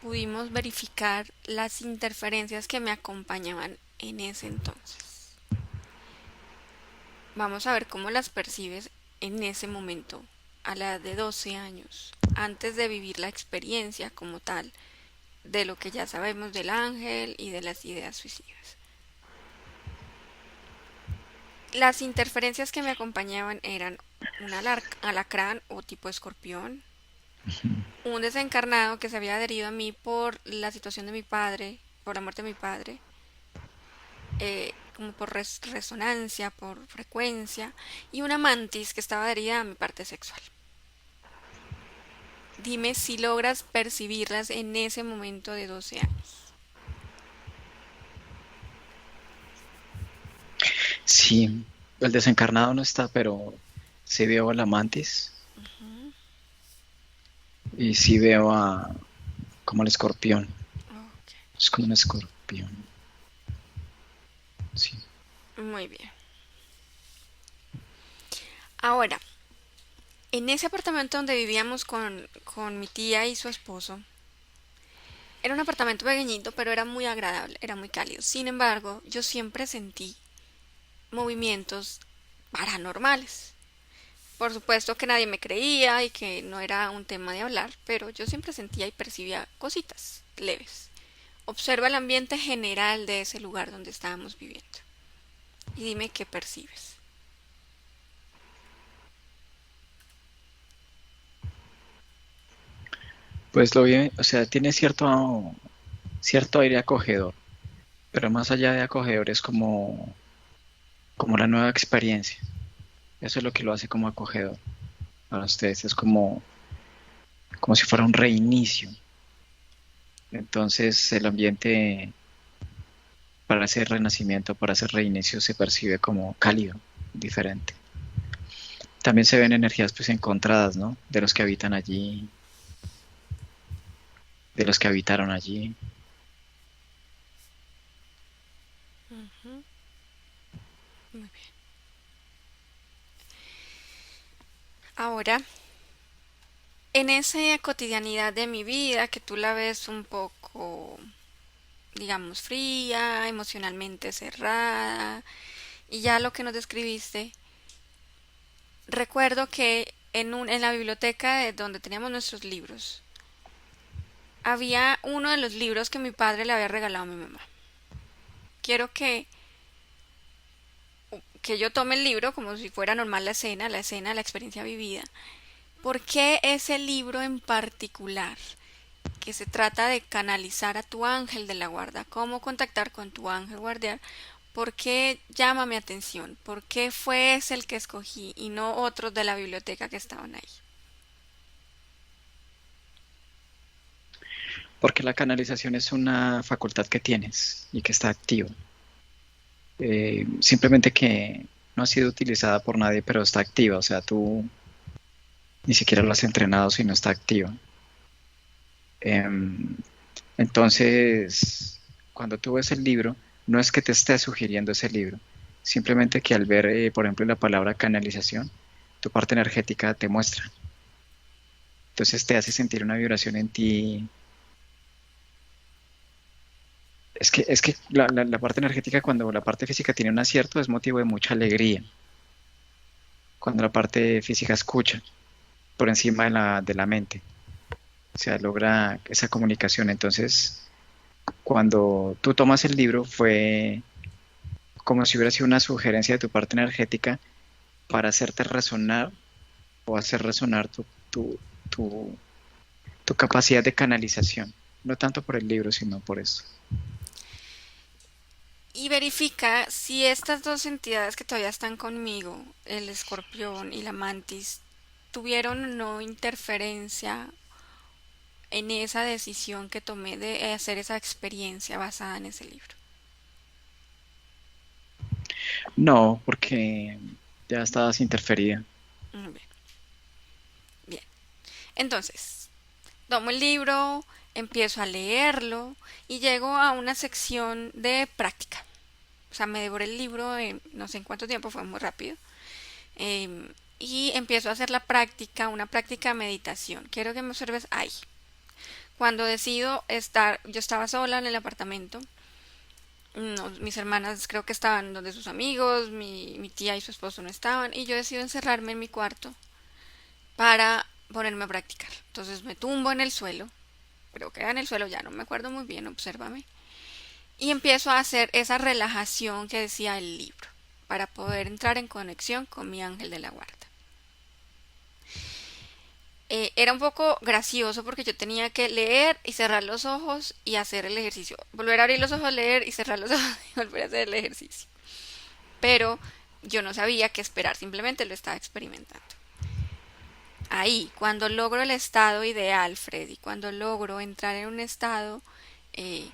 pudimos verificar las interferencias que me acompañaban en ese entonces. Vamos a ver cómo las percibes en ese momento, a la edad de 12 años, antes de vivir la experiencia como tal, de lo que ya sabemos del ángel y de las ideas suicidas. Las interferencias que me acompañaban eran un alacrán o tipo escorpión, un desencarnado que se había adherido a mí por la situación de mi padre, por la muerte de mi padre, como por resonancia, por frecuencia, y una mantis que estaba adherida a mi parte sexual. Dime si logras percibirlas en ese momento de 12 años. Sí, el desencarnado no está, pero sí veo a la mantis y sí veo a como el escorpión. Ok, Es como un escorpión. Sí. muy bien. Ahora, en ese apartamento donde vivíamos con mi tía y su esposo, era un apartamento pequeñito, pero era muy agradable, era muy cálido. Sin embargo, yo siempre sentí movimientos paranormales. Por supuesto que nadie me creía y que no era un tema de hablar, pero yo siempre sentía y percibía cositas leves. Observa el ambiente general de ese lugar donde estábamos viviendo y dime qué percibes. Pues lo vi, o sea, tiene cierto aire acogedor, pero más allá de acogedor es como la nueva experiencia. Eso es lo que lo hace como acogedor para ustedes. Es como si fuera un reinicio. Entonces el ambiente para ese renacimiento, para ese reinicio se percibe como cálido, diferente. También se ven energías pues encontradas, ¿no? De los que habitan allí, de los que habitaron allí. Ujú, muy bien. Ahora, en esa cotidianidad de mi vida que tú la ves un poco, digamos, fría, emocionalmente cerrada, y ya lo que nos describiste, recuerdo que en la biblioteca donde teníamos nuestros libros, había uno de los libros que mi padre le había regalado a mi mamá. Quiero que yo tome el libro como si fuera normal la experiencia vivida. ¿Por qué ese libro en particular? Que se trata de canalizar a tu ángel de la guarda, cómo contactar con tu ángel guardián. ¿Por qué llama mi atención? ¿Por qué fue ese el que escogí y no otros de la biblioteca que estaban ahí? Porque la canalización es una facultad que tienes y que está activa. Simplemente que no ha sido utilizada por nadie, pero está activa. O sea, tú ni siquiera lo has entrenado si no está activa. Em, entonces, cuando tú ves el libro, no es que te esté sugiriendo ese libro, simplemente que al ver, por ejemplo, la palabra canalización, tu parte energética te muestra. Entonces te hace sentir una vibración en ti. Es que la parte energética, cuando la parte física tiene un acierto, es motivo de mucha alegría. Cuando la parte física escucha por encima de la mente, o sea, logra esa comunicación. Entonces, cuando tú tomas el libro, fue como si hubiera sido una sugerencia de tu parte energética para hacerte resonar o hacer resonar tu, tu, tu capacidad de canalización. No tanto por el libro, sino por eso. Y verifica si estas dos entidades que todavía están conmigo, el escorpión y la mantis, tuvieron o no interferencia en esa decisión que tomé de hacer esa experiencia basada en ese libro. No, porque ya estabas interferida. Bien, bien. Entonces, tomo el libro, empiezo a leerlo y llego a una sección de práctica. O sea, me devoré el libro en no sé en cuánto tiempo, fue muy rápido. Y empiezo a hacer la práctica, una práctica de meditación. Quiero que me observes ahí. Cuando decido estar, yo estaba sola en el apartamento. No, mis hermanas creo que estaban donde sus amigos, mi tía y su esposo no estaban, y yo decido encerrarme en mi cuarto para ponerme a practicar. Entonces me tumbo en el suelo, creo que era en el suelo, ya no me acuerdo muy bien, obsérvame, y empiezo a hacer esa relajación que decía el libro, para poder entrar en conexión con mi ángel de la guarda. Era un poco gracioso porque yo tenía que leer y cerrar los ojos y hacer el ejercicio. Volver a abrir los ojos, leer y cerrar los ojos y volver a hacer el ejercicio. Pero yo no sabía qué esperar, simplemente lo estaba experimentando. Ahí, cuando logro el estado ideal, Freddy, cuando logro entrar en un estado, eh,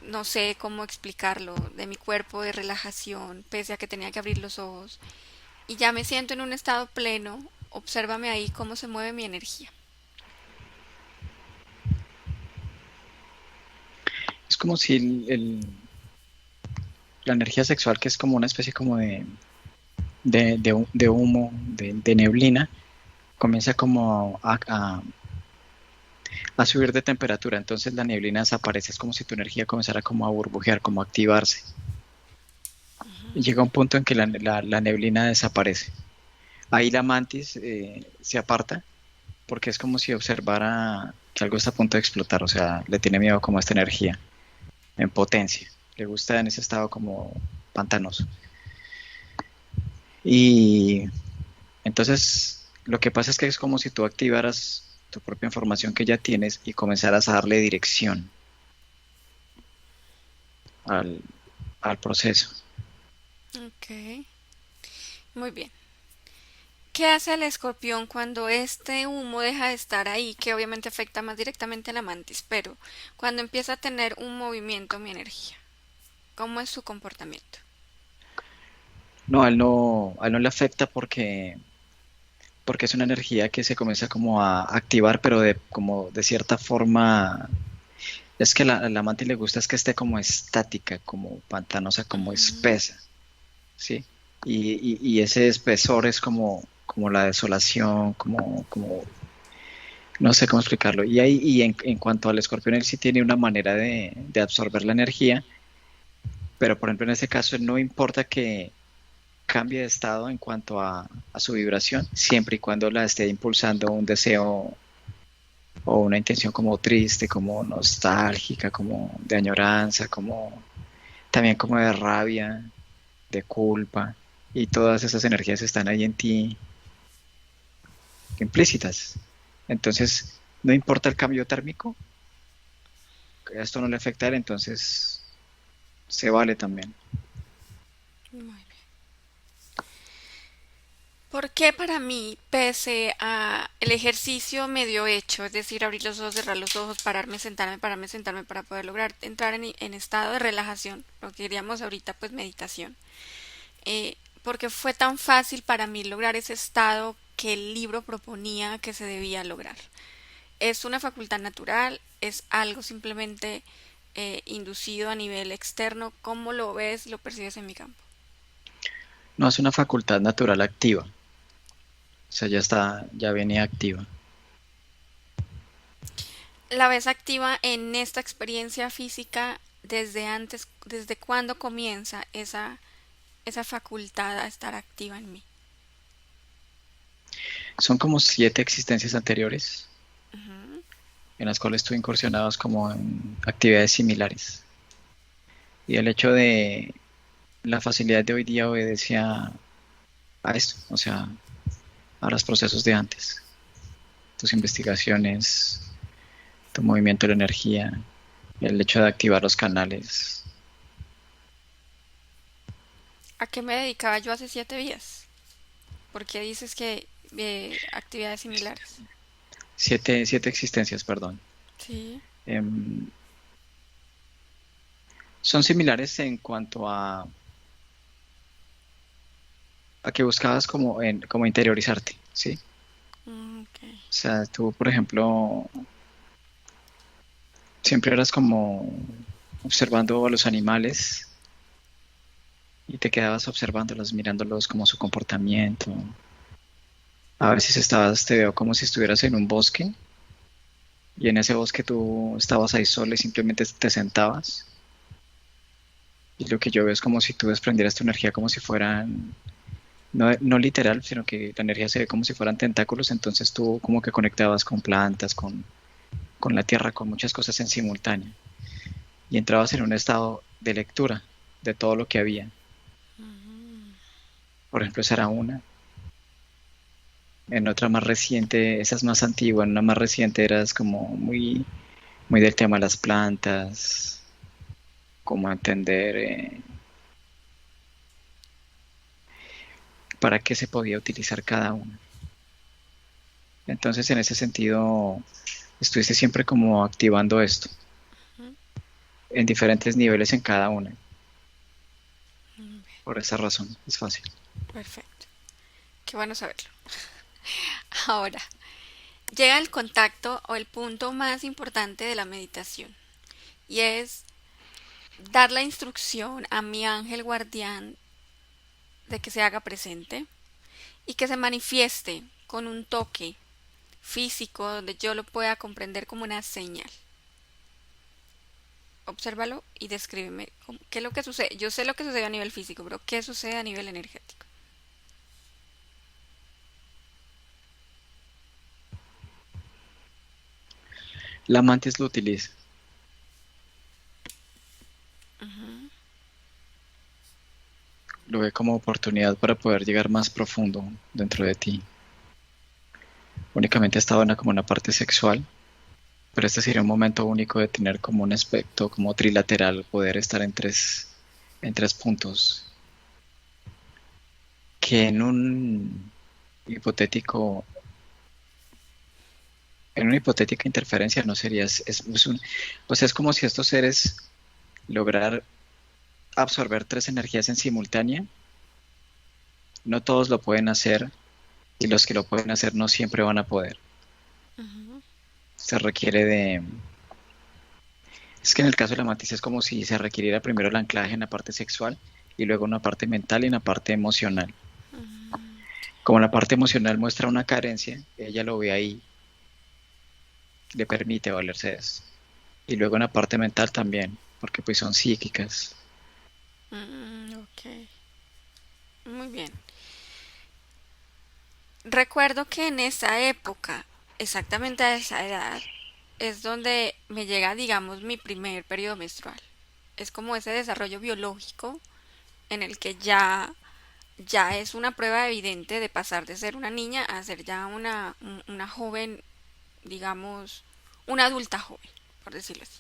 no sé cómo explicarlo, de mi cuerpo de relajación, pese a que tenía que abrir los ojos, y ya me siento en un estado pleno, obsérvame ahí cómo se mueve mi energía. Es como si la energía sexual, que es como una especie como de humo, de neblina, comienza como a subir de temperatura. Entonces la neblina desaparece. Es como si tu energía comenzara como a burbujear, como a activarse. Y llega un punto en que la neblina desaparece. Ahí la mantis se aparta porque es como si observara que algo está a punto de explotar. O sea, le tiene miedo como a esta energía en potencia. Le gusta en ese estado como pantanoso. Y entonces lo que pasa es que es como si tú activaras tu propia información que ya tienes y comenzaras a darle dirección al, al proceso. Ok, muy bien. ¿Qué hace el escorpión cuando este humo deja de estar ahí? Que obviamente afecta más directamente a la mantis, pero cuando empieza a tener un movimiento mi energía, ¿cómo es su comportamiento? No, a él no le afecta porque es una energía que se comienza como a activar, pero como de cierta forma, es que la mantis le gusta es que esté como estática, como pantanosa, como Ujú. espesa, ¿sí? Y ese espesor es como la desolación, como no sé cómo explicarlo. Y en cuanto al escorpión, él sí tiene una manera de absorber la energía, pero por ejemplo en este caso no importa que cambie de estado en cuanto a su vibración, siempre y cuando la esté impulsando un deseo o una intención como triste, como nostálgica, como de añoranza, como también como de rabia, de culpa, y todas esas energías están ahí en ti implícitas. Entonces, no importa el cambio térmico, esto no le afecta a él, entonces se vale también. Muy bien. ¿Por qué para mí, pese a el ejercicio medio hecho, es decir, abrir los ojos, cerrar los ojos, pararme, sentarme para poder lograr entrar en estado de relajación, lo que diríamos ahorita pues meditación, porque fue tan fácil para mí lograr ese estado que el libro proponía que se debía lograr. ¿Es una facultad natural? ¿Es algo simplemente inducido a nivel externo? ¿Cómo lo ves, lo percibes en mi campo? No es una facultad natural activa, o sea, ya está, ya venía activa. ¿La ves activa en esta experiencia física desde antes, desde cuándo comienza esa facultad a estar activa en mí? Son como 7 existencias anteriores Ujú. en las cuales tú incursionabas como en actividades similares. Y el hecho de la facilidad de hoy día obedece a esto, o sea, a los procesos de antes, tus investigaciones, tu movimiento de la energía, el hecho de activar los canales. ¿A qué me dedicaba yo hace 7 días? ¿Por qué dices que actividades similares? Siete existencias, perdón. Sí. Em, Son similares en cuanto a que buscabas como interiorizarte, ¿sí? Ok. O sea, tú, por ejemplo, siempre eras como observando a los animales y te quedabas observándolos, mirándolos como su comportamiento. A veces te veo como si estuvieras en un bosque y en ese bosque tú estabas ahí solo y simplemente te sentabas. Y lo que yo veo es como si tú desprendieras tu energía como si fueran, no literal, sino que la energía se ve como si fueran tentáculos, entonces tú como que conectabas con plantas, con la tierra, con muchas cosas en simultáneo. Y entrabas en un estado de lectura de todo lo que había. Por ejemplo, esa era una. En otra más reciente, esa es más antigua, en una más reciente eras como muy del tema de las plantas, como entender para qué se podía utilizar cada una. Entonces, en ese sentido, estuviste siempre como activando esto, Ujú. en diferentes niveles en cada una. Mm, Por esa razón, es fácil. perfecto. Qué bueno saberlo. Ahora, llega el contacto o el punto más importante de la meditación y es dar la instrucción a mi ángel guardián de que se haga presente y que se manifieste con un toque físico donde yo lo pueda comprender como una señal. Obsérvalo y descríbeme qué es lo que sucede. Yo sé lo que sucede a nivel físico, pero ¿qué sucede a nivel energético? La mantis lo utiliza, Ujú. lo ve como oportunidad para poder llegar más profundo dentro de ti. Únicamente estaba como una parte sexual, pero este sería un momento único de tener como un aspecto como trilateral, poder estar en tres puntos, que hipotético, en una hipotética interferencia no sería, o sea, es como si estos seres lograr absorber 3 energías en simultánea. No todos lo pueden hacer y los que lo pueden hacer no siempre van a poder. Ujú. Se requiere de... Es que en el caso de la mantis es como si se requiriera primero el anclaje en la parte sexual y luego una parte mental y una parte emocional. Como la parte emocional muestra una carencia, ella lo ve ahí, le permite valerse de eso. Y luego en la parte mental también, porque pues son psíquicas. Ok, muy bien. Recuerdo que en esa época, exactamente a esa edad, es donde me llega, digamos, mi primer periodo menstrual. Es como ese desarrollo biológico en el que ya es una prueba evidente de pasar de ser una niña a ser ya una joven, digamos, una adulta joven, por decirlo así.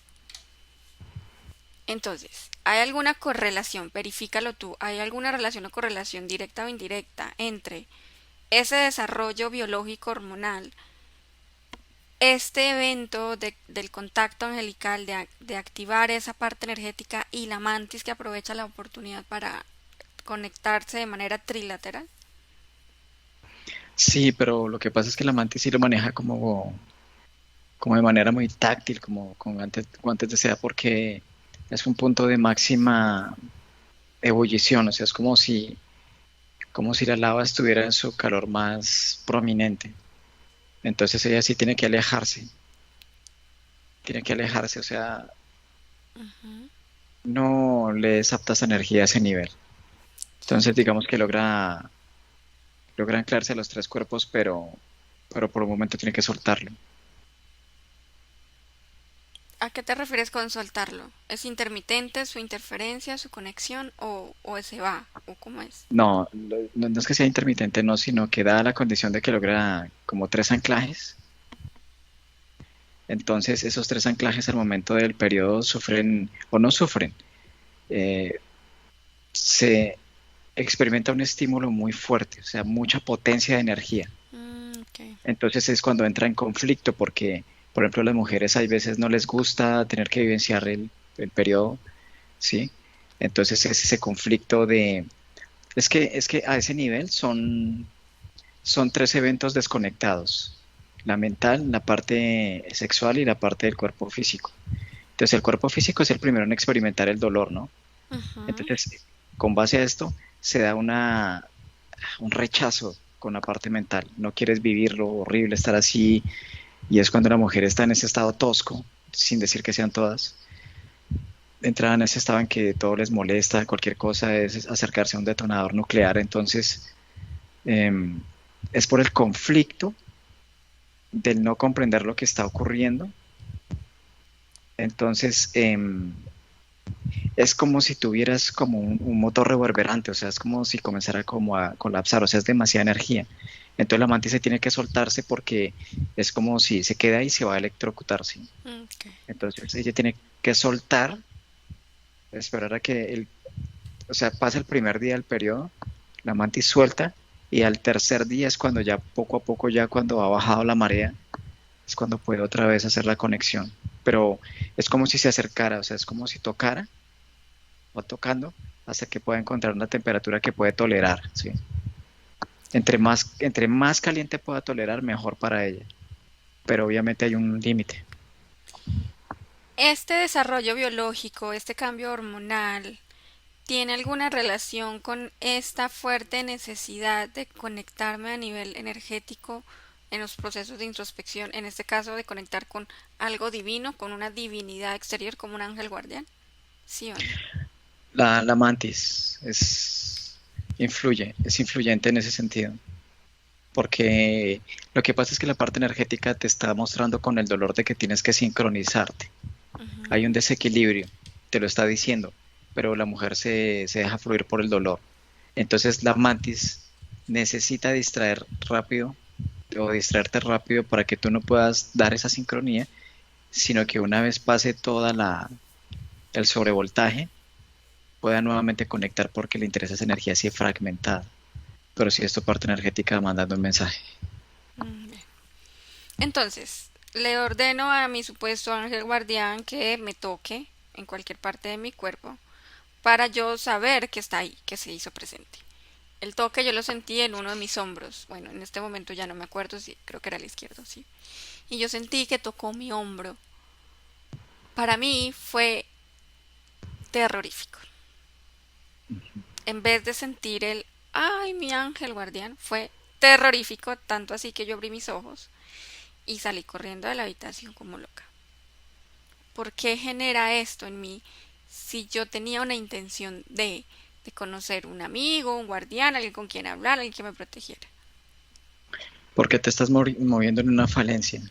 Entonces, ¿hay alguna correlación? Verifícalo tú. ¿Hay alguna relación o correlación directa o indirecta entre ese desarrollo biológico hormonal, este evento del contacto angelical, de activar esa parte energética y la mantis que aprovecha la oportunidad para conectarse de manera trilateral? Sí, pero lo que pasa es que la mantis sí lo maneja como de manera muy táctil, como con guantes de seda, porque es un punto de máxima ebullición, o sea, es como si la lava estuviera en su calor más prominente. Entonces ella sí tiene que alejarse, o sea, Ujú. no le es apta esa energía a ese nivel. Entonces digamos que logra anclarse a los tres cuerpos, pero por un momento tiene que soltarlo. ¿A qué te refieres con soltarlo? ¿Es intermitente su interferencia, su conexión o se va? ¿O cómo es? No, no es que sea intermitente, no, sino que da la condición de que logra como tres anclajes. Entonces esos tres anclajes al momento del periodo sufren o no sufren. eh, Se experimenta un estímulo muy fuerte, o sea, mucha potencia de energía. Ok. Entonces es cuando entra en conflicto porque, por ejemplo, las mujeres hay veces no les gusta tener que vivenciar el periodo, ¿sí? Entonces es ese conflicto de... es que a ese nivel son tres eventos desconectados. La mental, la parte sexual y la parte del cuerpo físico. Entonces el cuerpo físico es el primero en experimentar el dolor, ¿no? Ujú. Entonces, con base a esto, se da un rechazo con la parte mental. No quieres vivir lo horrible, estar así, y es cuando la mujer está en ese estado tosco, sin decir que sean todas, entran en ese estado en que todo les molesta, cualquier cosa es acercarse a un detonador nuclear. Entonces, eh, es por el conflicto del no comprender lo que está ocurriendo. Entonces, es como si tuvieras como un motor reverberante, o sea, es como si comenzara como a colapsar, o sea, es demasiada energía. Entonces la mantis se tiene que soltarse porque es como si se queda y se va a electrocutar, ¿sí? Ok. Entonces ella tiene que soltar, esperar a que o sea, pasa el primer día del periodo, la mantis suelta y al tercer día es cuando ya poco a poco, ya cuando ha bajado la marea, es cuando puede otra vez hacer la conexión. Pero es como si se acercara, o sea, es como si tocara, va tocando hasta que pueda encontrar una temperatura que puede tolerar, ¿sí? Entre más caliente pueda tolerar, mejor para ella. Pero obviamente hay un límite. ¿Este desarrollo biológico, este cambio hormonal, tiene alguna relación con esta fuerte necesidad de conectarme a nivel energético en los procesos de introspección, en este caso de conectar con algo divino, con una divinidad exterior como un ángel guardián? ¿Sí o no? La mantis es influyente en ese sentido. Porque lo que pasa es que la parte energética te está mostrando con el dolor de que tienes que sincronizarte. Hay un Ujú. desequilibrio, te lo está diciendo, pero la mujer se deja fluir por el dolor. Entonces la mantis necesita distraer rápido o distraerte rápido para que tú no puedas dar esa sincronía, sino que una vez pase el sobrevoltaje, pueda nuevamente conectar porque le interesa esa energía así fragmentada. Pero si es tu parte energética mandando un mensaje. Bien. Entonces, le ordeno a mi supuesto ángel guardián que me toque en cualquier parte de mi cuerpo para yo saber que está ahí, que se hizo presente. El toque yo lo sentí en uno de mis hombros. Bueno, en este momento ya no me acuerdo si creo que era el izquierdo, sí. Y yo sentí que tocó mi hombro. Para mí fue terrorífico. En vez de sentir el ay, mi ángel guardián, fue terrorífico, tanto así que yo abrí mis ojos y salí corriendo de la habitación como loca. ¿Por qué genera esto en mí si yo tenía una intención de conocer un amigo, un guardián, alguien con quien hablar, alguien que me protegiera? Porque te estás moviendo en una falencia.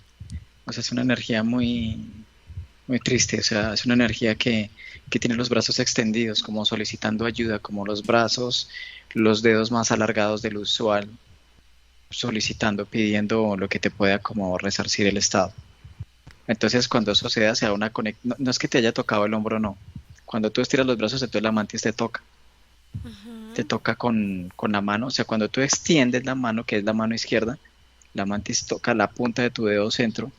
O sea, es una energía muy triste. O sea, es una energía que tiene los brazos extendidos, como solicitando ayuda, como los brazos, los dedos más alargados del usual, solicitando, pidiendo lo que te pueda como resarcir el estado. Entonces, cuando eso se da, se da una conexión. No, no es que te haya tocado el hombro, no. Cuando tú estiras los brazos, entonces la mantis te Ujú. toca con la mano. O sea, cuando tú extiendes la mano, que es la mano izquierda, la mantis toca la punta de tu dedo centro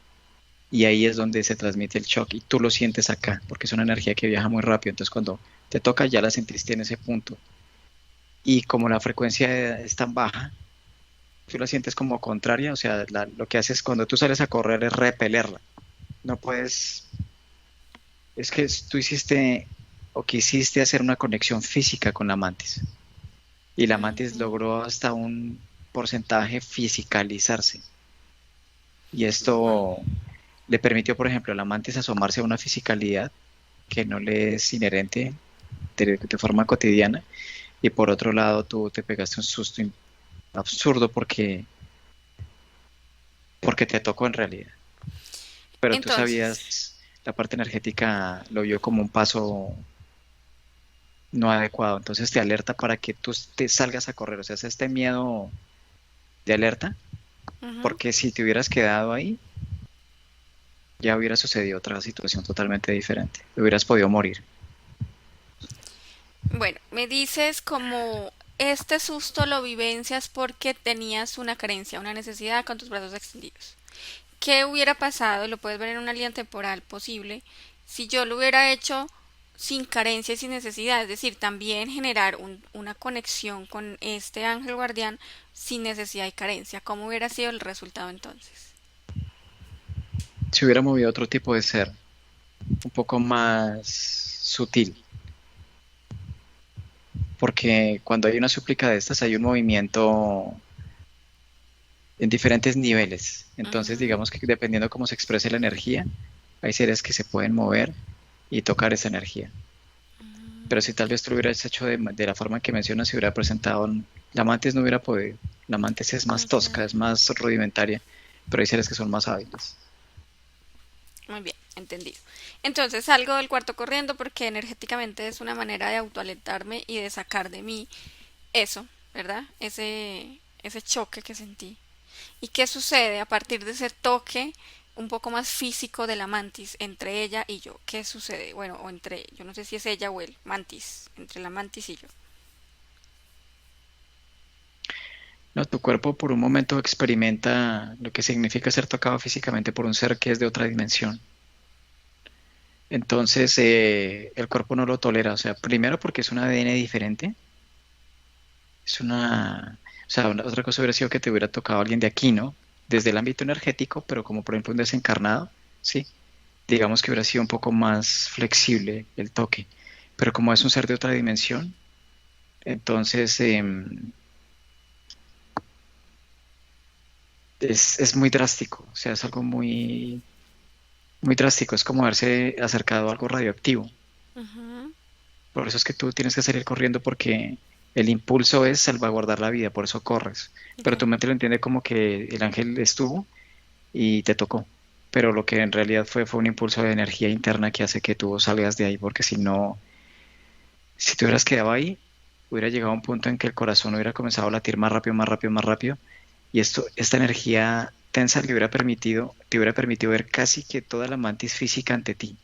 y ahí es donde se transmite el shock y tú lo sientes acá, porque es una energía que viaja muy rápido. Entonces, cuando te toca, ya la sentiste en ese punto. Y como la frecuencia es tan baja, tú la sientes como contraria, o sea, lo que haces cuando tú sales a correr es repelerla. No puedes, es que tú hiciste o quisiste hacer una conexión física con la mantis. Y la mantis Ujú. logró hasta un porcentaje fisicalizarse. Y Wow. esto le permitió, por ejemplo, a la mantis asomarse a una fisicalidad que no le es inherente de forma cotidiana. Y por otro lado, tú te pegaste un susto absurdo porque te tocó en realidad. Pero tú Entonces, sabías, la parte energética lo vio como un paso no adecuado. Entonces te alerta para que tú te salgas a correr. O sea, es este miedo de alerta, ujú. porque si te hubieras quedado ahí, ya hubiera sucedido otra situación totalmente diferente. Te hubieras podido morir. Bueno, me dices como este susto lo vivencias porque tenías una carencia, una necesidad con tus brazos extendidos. ¿Qué hubiera pasado? Lo puedes ver en una línea temporal posible si yo lo hubiera hecho sin carencia y sin necesidad, es decir, también generar una conexión con este ángel guardián sin necesidad y carencia. ¿Cómo hubiera sido el resultado entonces? Si hubiera movido otro tipo de ser, un poco más sutil, porque cuando hay una súplica de estas hay un movimiento en diferentes niveles. Entonces, Ujú. digamos que dependiendo cómo se exprese la energía, hay seres que se pueden mover y tocar esa energía. Pero si tal vez tú lo hubieras hecho de la forma que mencionas, si hubiera presentado, la mantis no hubiera podido. La mantis es más Ok, tosca, es más rudimentaria, pero hay seres que son más hábiles. muy bien, entendido. Entonces salgo del cuarto corriendo porque energéticamente es una manera de autoalentarme y de sacar de mí eso, ¿verdad? Ese choque que sentí. ¿Y qué sucede a partir de ese toque un poco más físico de la mantis entre ella y yo? ¿Qué sucede? Bueno, o entre, yo no sé si es ella o el mantis, entre la mantis y yo. No, tu cuerpo por un momento experimenta lo que significa ser tocado físicamente por un ser que es de otra dimensión. Entonces, el cuerpo no lo tolera. O sea, primero porque es un ADN diferente. Es una... O sea, otra cosa hubiera sido que te hubiera tocado alguien de aquí, ¿no? Desde el ámbito energético, pero como por ejemplo un desencarnado, ¿sí? Digamos que hubiera sido un poco más flexible el toque. Pero como es un ser de otra dimensión, entonces es muy drástico. O sea, es algo muy, muy drástico. Es como haberse acercado a algo radioactivo. Ujú. Por eso es que tú tienes que salir corriendo porque el impulso es salvaguardar la vida, por eso corres. Pero tu Ok. mente lo entiende como que el ángel estuvo y te tocó. Pero lo que en realidad fue un impulso de energía interna que hace que tú salgas de ahí, porque si no, si te hubieras quedado ahí, hubiera llegado a un punto en que el corazón hubiera comenzado a latir más rápido, más rápido, más rápido, y esta energía tensa te hubiera permitido ver casi que toda la mantis física ante ti.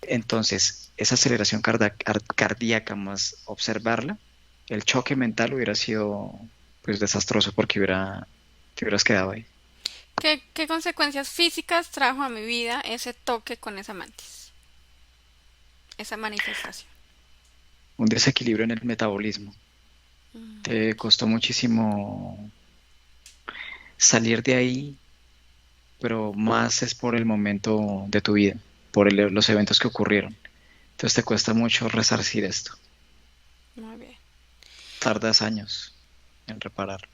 Entonces, esa aceleración cardíaca más observarla, el choque mental hubiera sido pues desastroso porque te hubieras quedado ahí. ¿Qué consecuencias físicas trajo a mi vida ese toque con esa mantis? Esa manifestación. Un desequilibrio en el metabolismo. Mm, Te costó muchísimo salir de ahí, pero más es por el momento de tu vida, por los eventos que ocurrieron. Entonces te cuesta mucho resarcir esto. muy bien. Tardas años en reparar.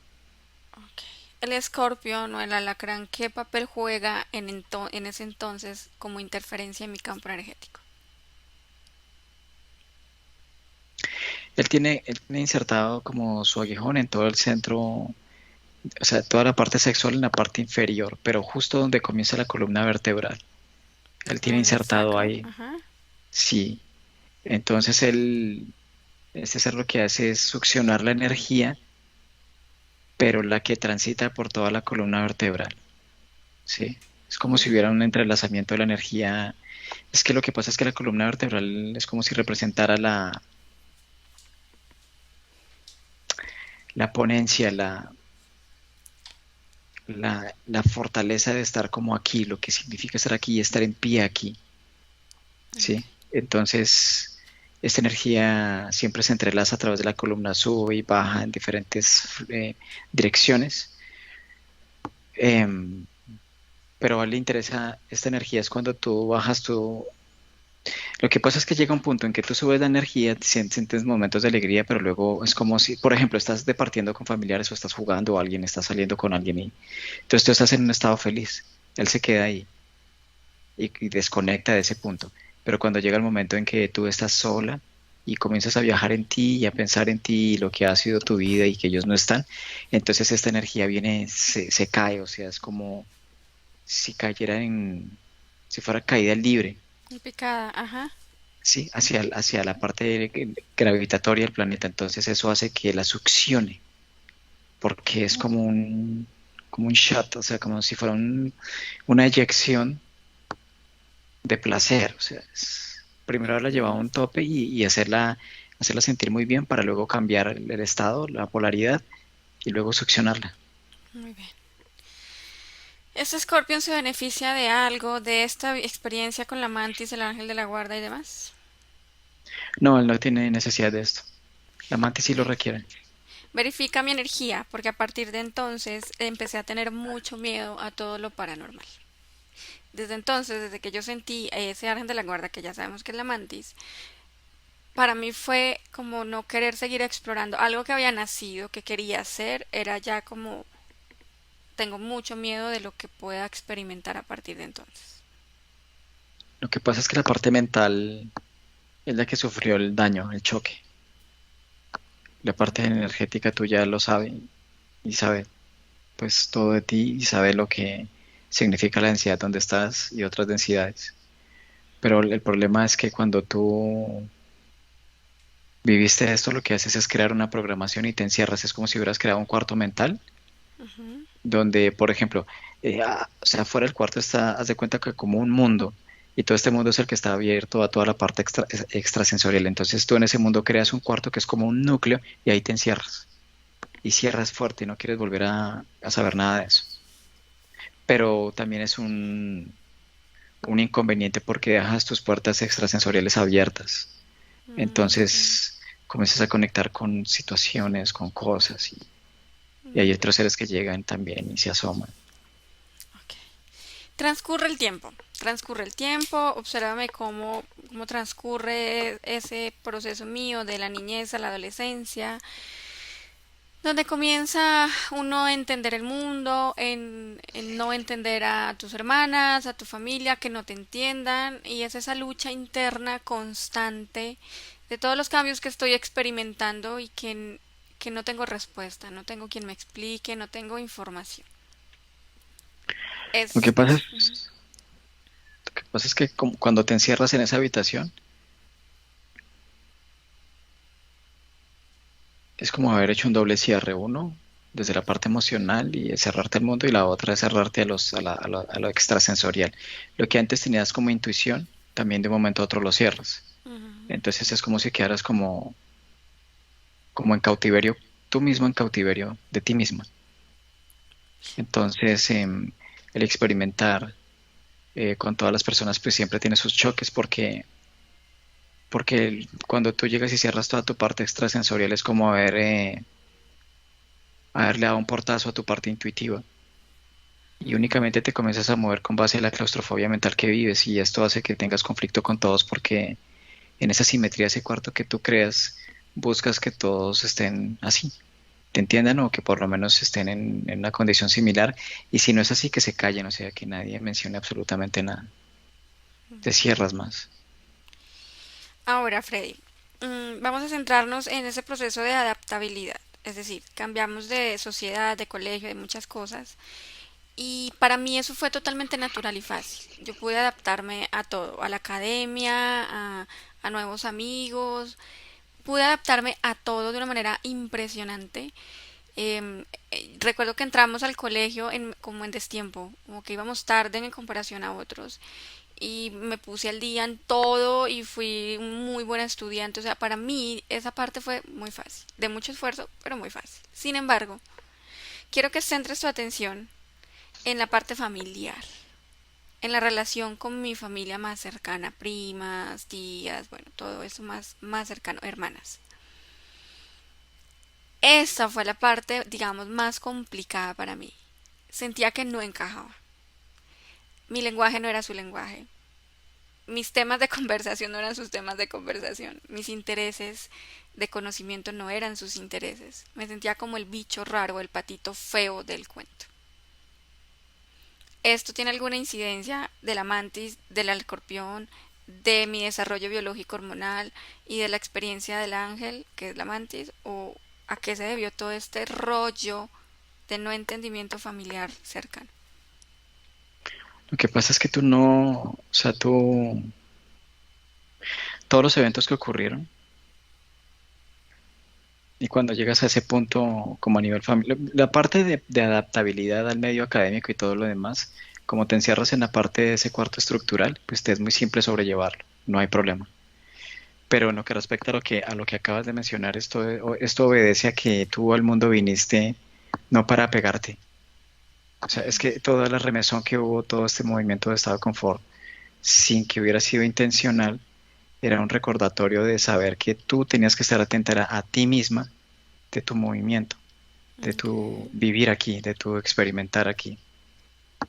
Ok. El escorpión o el alacrán, ¿qué papel juega en ese entonces como interferencia en mi campo energético? Él tiene insertado como su aguijón en todo el centro, o sea, toda la parte sexual en la parte inferior, pero justo donde comienza la columna vertebral. Él tiene O en el insertado sacro. ahí, Ajá. sí. Entonces este ser lo que hace es succionar la energía, pero la que transita por toda la columna vertebral, sí. Es como si hubiera un entrelazamiento de la energía. Es que lo que pasa es que la columna vertebral es como si representara la ponencia, la fortaleza de estar como aquí, lo que significa estar aquí y estar en pie aquí, Ok. ¿sí? Entonces, esta energía siempre se entrelaza a través de la columna, sube y baja en diferentes direcciones. Em, pero a él le interesa esta energía es cuando tú bajas tu... Lo que pasa es que llega un punto en que tú subes la energía, sientes momentos de alegría, pero luego es como si, por ejemplo, estás departiendo con familiares o estás jugando o alguien, estás saliendo con alguien y entonces tú estás en un estado feliz. Él se queda ahí y desconecta de ese punto. Pero cuando llega el momento en que tú estás sola y comienzas a viajar en ti y a pensar en ti y lo que ha sido tu vida y que ellos no están, entonces esta energía viene, se cae, o sea, es como si cayera en, si fuera caída libre, Picada, ajá. ¿sí? Hacia la parte gravitatoria del planeta. Entonces eso hace que la succione, porque es como un shot, o sea, como si fuera una eyección de placer. O sea, primero haberla llevado a un tope y hacerla sentir muy bien para luego cambiar el estado, la polaridad y luego succionarla. Muy bien. ¿Este Scorpion se beneficia de algo, de esta experiencia con la mantis, el ángel de la guarda y demás? No, él no tiene necesidad de esto. La mantis sí Ok. lo requiere. Verifica mi energía, porque a partir de entonces empecé a tener mucho miedo a todo lo paranormal. Desde entonces, desde que yo sentí ese ángel de la guarda, que ya sabemos que es la mantis, para mí fue como no querer seguir explorando. Algo que había nacido, que quería hacer, era ya como tengo mucho miedo de lo que pueda experimentar a partir de entonces. Lo que pasa es que la parte mental es la que sufrió el daño, el choque. La parte energética tuya lo sabe y sabe pues todo de ti y sabe lo que significa la densidad donde estás y otras densidades. Pero el problema es que cuando tú viviste esto, lo que haces es crear una programación y te encierras. Es como si hubieras creado un cuarto mental Ujú. donde, por ejemplo, o sea, fuera del cuarto está, haz de cuenta que como un mundo y todo este mundo es el que está abierto a toda la parte extrasensorial. Entonces tú en ese mundo creas un cuarto que es como un núcleo y ahí te encierras y cierras fuerte y no quieres volver a saber nada de eso. Pero también es un inconveniente porque dejas tus puertas extrasensoriales abiertas. Ok, Entonces comienzas a conectar con situaciones, con cosas y hay otros seres que llegan también y se asoman. ok. Transcurre el tiempo, obsérvame cómo transcurre ese proceso mío de la niñez a la adolescencia, donde comienza uno a entender el mundo, en no entender a tus hermanas, a tu familia, que no te entiendan, y es esa lucha interna constante de todos los cambios que estoy experimentando y que no tengo respuesta, no tengo quien me explique, no tengo información. Lo que pasa Es ujú. es, lo que pasa es que cuando te encierras en esa habitación es como haber hecho un doble cierre, uno desde la parte emocional y cerrarte al mundo y la otra es cerrarte a lo extrasensorial. Lo que antes tenías como intuición, también de un momento a otro lo cierras. Ujú. Entonces es como si quedaras como en cautiverio, tú mismo en cautiverio de ti misma. Entonces el experimentar con todas las personas pues siempre tiene sus choques porque cuando tú llegas y cierras toda tu parte extrasensorial es como haberle dado un portazo a tu parte intuitiva y únicamente te comienzas a mover con base a la claustrofobia mental que vives y esto hace que tengas conflicto con todos porque en esa simetría, ese cuarto que tú creas, buscas que todos estén así, te entiendan o que por lo menos estén en una condición similar y si no es así que se callen, o sea, que nadie mencione absolutamente nada, te cierras más. Ahora, Freddy, vamos a centrarnos en ese proceso de adaptabilidad. Es decir, cambiamos de sociedad, de colegio, de muchas cosas. Y para mí eso fue totalmente natural y fácil. Yo pude adaptarme a todo, a la academia, a nuevos amigos. Pude adaptarme a todo de una manera impresionante. Recuerdo que entramos al colegio como en destiempo, como que íbamos tarde en comparación a otros y me puse al día en todo y fui un muy buena estudiante. O sea, para mí esa parte fue muy fácil, de mucho esfuerzo, pero muy fácil. Sin embargo, quiero que centres tu atención en la parte familiar. en la relación con mi familia más cercana, primas, tías, bueno, todo eso más cercano, hermanas. Esta fue la parte, digamos, más complicada para mí. Sentía que no encajaba. Mi lenguaje no era su lenguaje. Mis temas de conversación no eran sus temas de conversación. Mis intereses de conocimiento no eran sus intereses. Me sentía como el bicho raro, el patito feo del cuento. ¿Esto tiene alguna incidencia de la mantis, del escorpión, de mi desarrollo biológico hormonal y de la experiencia del ángel, que es la mantis? ¿O a qué se debió todo este rollo de no entendimiento familiar cercano? Lo que pasa es que tú no, o sea, todos los eventos que ocurrieron, y cuando llegas a ese punto como a nivel familiar, la parte de adaptabilidad al medio académico y todo lo demás, como te encierras en la parte de ese cuarto estructural, pues te es muy simple sobrellevarlo, no hay problema. Pero en lo que respecta a lo que acabas de mencionar, esto obedece a que tú al mundo viniste no para pegarte. O sea, es que toda la remesón que hubo, todo este movimiento de estado de confort, sin que hubiera sido intencional, era un recordatorio de saber que tú tenías que estar atenta a ti misma, de tu movimiento, de Ok. tu vivir aquí, de tu experimentar aquí,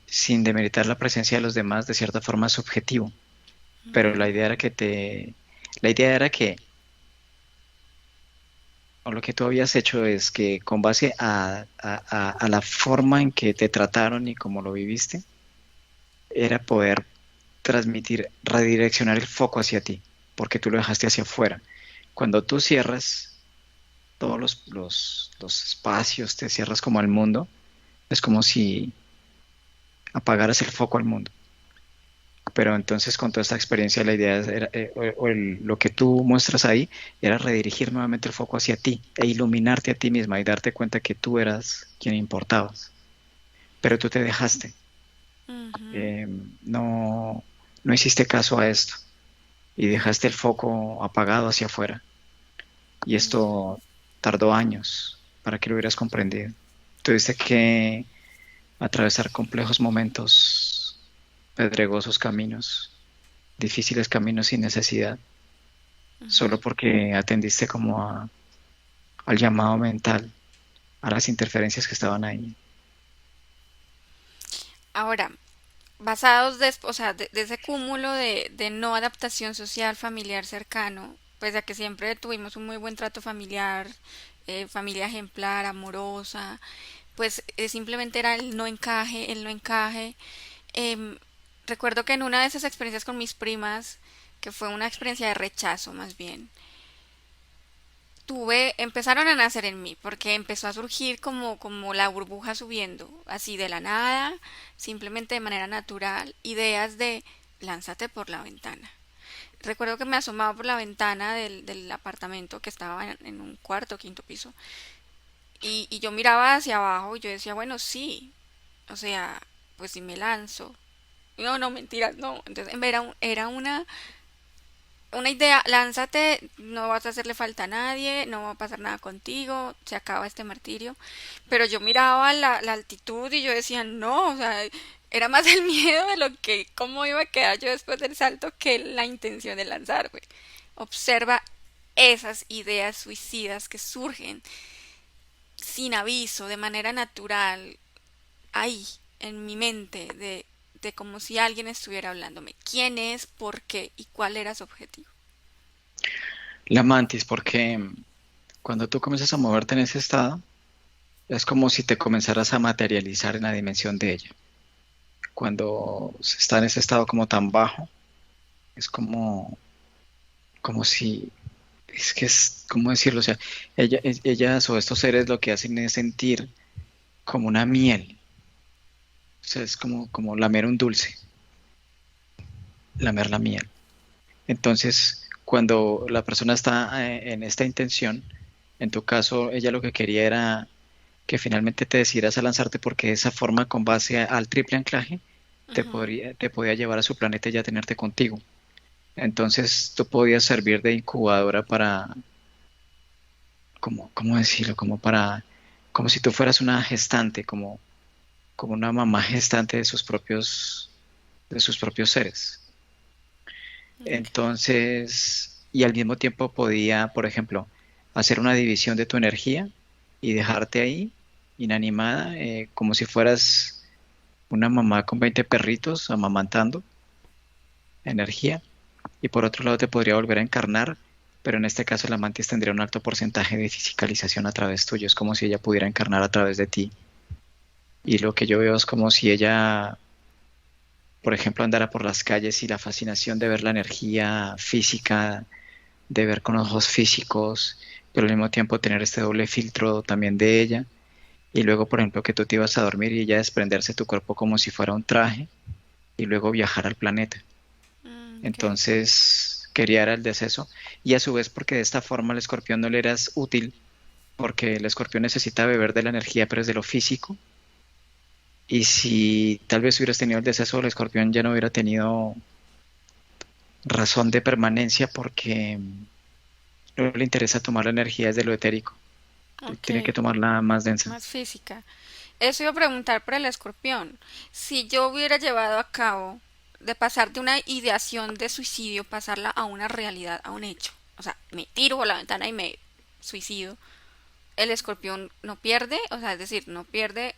sin demeritar la presencia de los demás, de cierta forma subjetivo. Pero la idea era que o lo que tú habías hecho es que con base a la forma en que te trataron y cómo lo viviste, era poder transmitir, redireccionar el foco hacia ti, porque tú lo dejaste hacia afuera. Cuando tú cierras todos los espacios, te cierras como al mundo, es como si apagaras el foco al mundo. Pero entonces con toda esta experiencia la idea era, lo que tú muestras ahí era redirigir nuevamente el foco hacia ti e iluminarte a ti misma y darte cuenta que tú eras quien importabas. Pero tú te dejaste, Ujú. eh, no, no hiciste caso a esto y dejaste el foco apagado hacia afuera. Y Ujú. esto tardó años para que lo hubieras comprendido. Tuviste que atravesar complejos momentos, pedregosos caminos, difíciles caminos sin necesidad, solo porque atendiste como al llamado mental, a las interferencias que estaban ahí. Ahora, basados o sea, de ese cúmulo de no adaptación social familiar cercano, pues ya que siempre tuvimos un muy buen trato familiar, familia ejemplar, amorosa, pues simplemente era el no encaje. Em, Recuerdo que en una de esas experiencias con mis primas, que fue una experiencia de rechazo más bien, empezaron a nacer en mí, porque empezó a surgir como la burbuja subiendo, así de la nada, simplemente de manera natural, ideas de lánzate por la ventana. Recuerdo que me asomaba por la ventana del apartamento que estaba en un cuarto o quinto piso, y yo miraba hacia abajo y yo decía, bueno, sí, o sea, pues si me lanzo. No, no, mentiras, no. Entonces, era una idea, lánzate, no vas a hacerle falta a nadie, no va a pasar nada contigo, se acaba este martirio. Pero yo miraba la altitud y yo decía, no, o sea, era más el miedo de lo que, cómo iba a quedar yo después del salto que la intención de lanzarme. Observa esas ideas suicidas que surgen sin aviso, de manera natural, ahí, en mi mente, de como si alguien estuviera hablándome. ¿Quién es, por qué y cuál era su objetivo? La mantis, porque cuando tú comienzas a moverte en ese estado, es como si te comenzaras a materializar en la dimensión de ella. Cuando se está en ese estado como tan bajo, es como si, es que es, ¿cómo decirlo? O sea, ellas o estos seres lo que hacen es sentir como una miel. O sea, es como lamer un dulce, lamer la miel. Entonces, cuando la persona está en esta intención, en tu caso, ella lo que quería era que finalmente te decidieras a lanzarte porque de esa forma, con base al triple anclaje, Ujú. te podía llevar a su planeta y ya tenerte contigo. Entonces, tú podías servir de incubadora para, ¿cómo decirlo? Como si tú fueras una gestante, como una mamá gestante de sus propios, de sus propios seres. Ok. Entonces, y al mismo tiempo podía, por ejemplo, hacer una división de tu energía y dejarte ahí, inanimada, como si fueras una mamá con 20 perritos amamantando energía. Y por otro lado te podría volver a encarnar, pero en este caso la mantis tendría un alto porcentaje de fisicalización a través tuyo. Es como si ella pudiera encarnar a través de ti. Y lo que yo veo es como si ella, por ejemplo, andara por las calles y la fascinación de ver la energía física, de ver con ojos físicos, pero al mismo tiempo tener este doble filtro también de ella. Y luego, por ejemplo, que tú te ibas a dormir y ella desprenderse tu cuerpo como si fuera un traje y luego viajar al planeta. Ok. Entonces, quería era el deceso. Y a su vez, porque de esta forma el escorpión no le eras útil, porque el escorpión necesita beber de la energía, pero es de lo físico. Y si tal vez hubieras tenido el deceso, el escorpión ya no hubiera tenido razón de permanencia porque no le interesa tomar la energía desde lo etérico. Él tiene que Ok. tomarla más densa. Más física. Eso iba a preguntar por el escorpión. Si yo hubiera llevado a cabo de pasar de una ideación de suicidio, pasarla a una realidad, a un hecho. O sea, me tiro por la ventana y me suicido. El escorpión no pierde, o sea, es decir, no pierde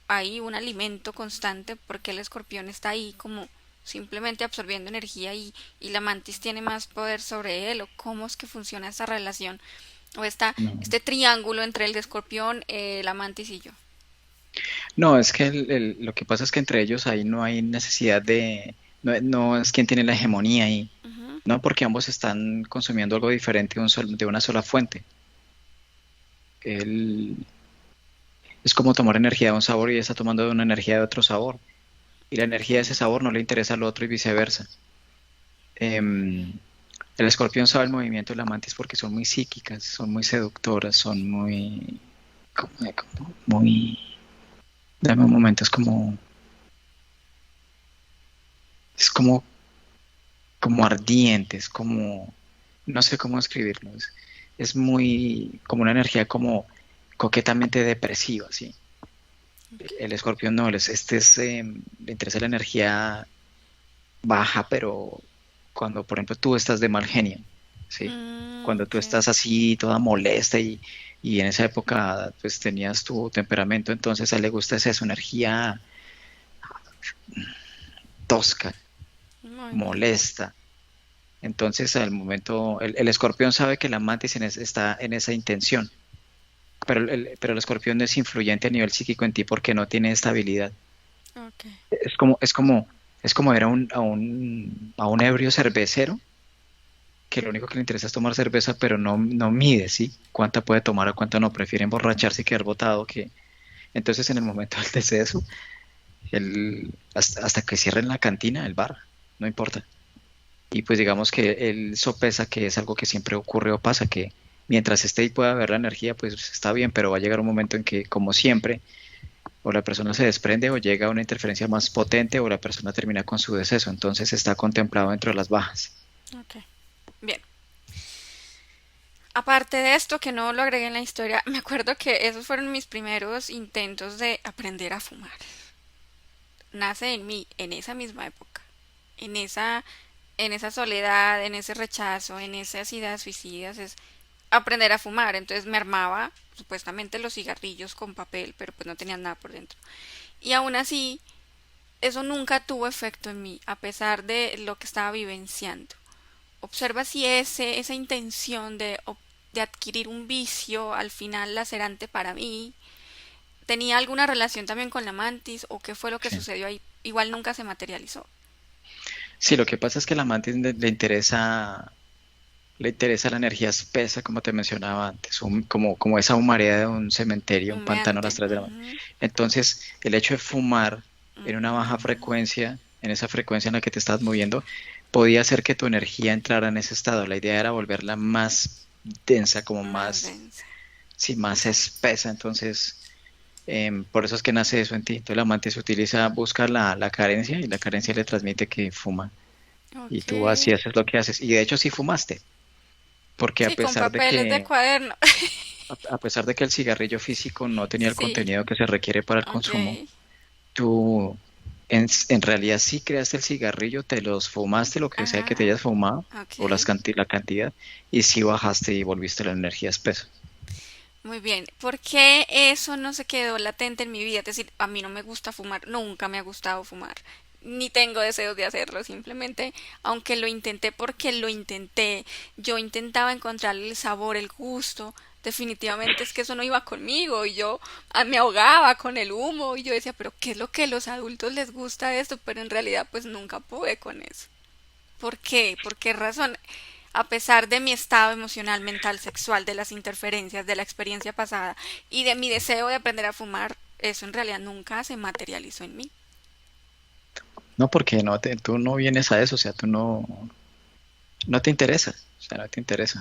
ahí un alimento constante porque el escorpión está ahí como simplemente absorbiendo energía y la mantis tiene más poder sobre él o cómo es que funciona esa relación o No, este triángulo entre el escorpión, la mantis y yo. no es que lo que pasa es que entre ellos ahí no hay necesidad de, no, no es quien tiene la hegemonía ahí, Ujú. no porque ambos están consumiendo algo diferente de una sola fuente. Él, es como tomar energía de un sabor y ella está tomando de una energía de otro sabor. Y la energía de ese Ok. sabor no le interesa al otro y viceversa. El escorpión sabe el movimiento de la mantis porque son muy psíquicas, son muy seductoras, son muy, muy, dame un momento, es como ardientes, como, no sé cómo escribirlo, es muy, como una energía como coquetamente depresiva, ¿sí? El escorpión no, le interesa la energía baja, pero cuando, por ejemplo, tú estás de mal genio, ¿sí? Cuando Ok. tú estás así toda molesta y en esa época pues tenías tu temperamento, entonces a él le gusta esa su energía tosca, Muy bien. molesta. Entonces al momento, el escorpión sabe que la mantis está en esa intención, pero el escorpión no es influyente a nivel psíquico en ti porque no tiene estabilidad. Ok. Es como, es como, es como ver a un ebrio cervecero que lo único que le interesa es tomar cerveza, pero no mide, ¿sí? Cuánta puede tomar o cuánta no. Prefiere emborracharse y quedar botado que... Entonces, en el momento del deceso, hasta que cierren la cantina, el bar, no importa. Y pues digamos que él sopesa que es algo que siempre ocurre o pasa, que mientras esté y pueda ver la energía, pues está bien, pero va a llegar un momento en que, como siempre, o la persona se desprende o llega a una interferencia más potente o la persona termina con su deceso. Entonces está contemplado dentro de las bajas. Ok. Bien. Aparte de esto, que no lo agregué en la historia, me acuerdo que esos fueron mis primeros intentos de aprender a fumar. Nace en mí, en esa misma época, en esa soledad, en ese rechazo, en esas ideas suicidas, es aprender a fumar. Entonces me armaba supuestamente los cigarrillos con papel, pero pues no tenían nada por dentro. Y aún así, eso nunca tuvo efecto en mí, a pesar de lo que estaba vivenciando. Observa si esa intención de adquirir un vicio al final lacerante para mí tenía alguna relación también con la mantis o qué fue lo que Sí. sucedió ahí. Igual nunca se materializó. Sí, lo que pasa es que a la mantis le interesa la energía espesa, como te mencionaba antes, como esa humareda de un cementerio, un pantano a Humeante. las 3 de la mañana. Ujú, Entonces, el hecho de fumar en una baja ujú. frecuencia, en esa frecuencia en la que te estás moviendo, podía hacer que tu energía entrara en ese estado. La idea era volverla más densa, como Más más, densa. sí, más Exacto. espesa. Entonces, por eso es que nace eso en ti. Entonces, la amante se utiliza, busca la carencia y la carencia le transmite que fuma. Y Ok. tú así haces lo que haces. Y de hecho, sí fumaste. Porque a Sí, con pesar de papeles de que, cuaderno. a pesar de que el cigarrillo físico no tenía el Sí. contenido que se requiere para el Ok. consumo, tú, en realidad sí creaste el cigarrillo, te los fumaste, lo que sea que te Ah, hayas fumado, o ok. la cantidad, y sí bajaste y volviste a la energía espesa. Muy bien. ¿Por qué eso no se quedó latente en mi vida? Es decir, a mí no me gusta fumar, nunca me ha gustado fumar, ni tengo deseos de hacerlo, simplemente, aunque lo intenté porque lo intenté, yo intentaba encontrarle el sabor, el gusto. Definitivamente es que eso no iba conmigo y yo me ahogaba con el humo y yo decía, pero ¿qué es lo que a los adultos les gusta esto? Pero en realidad pues nunca pude con eso. ¿Por qué? ¿Por qué razón? A pesar de mi estado emocional, mental, sexual, de las interferencias, de la experiencia pasada y de mi deseo de aprender a fumar, eso en realidad nunca se materializó en mí. No, porque tú no vienes a eso, o sea, no te interesa, o sea, no te interesa.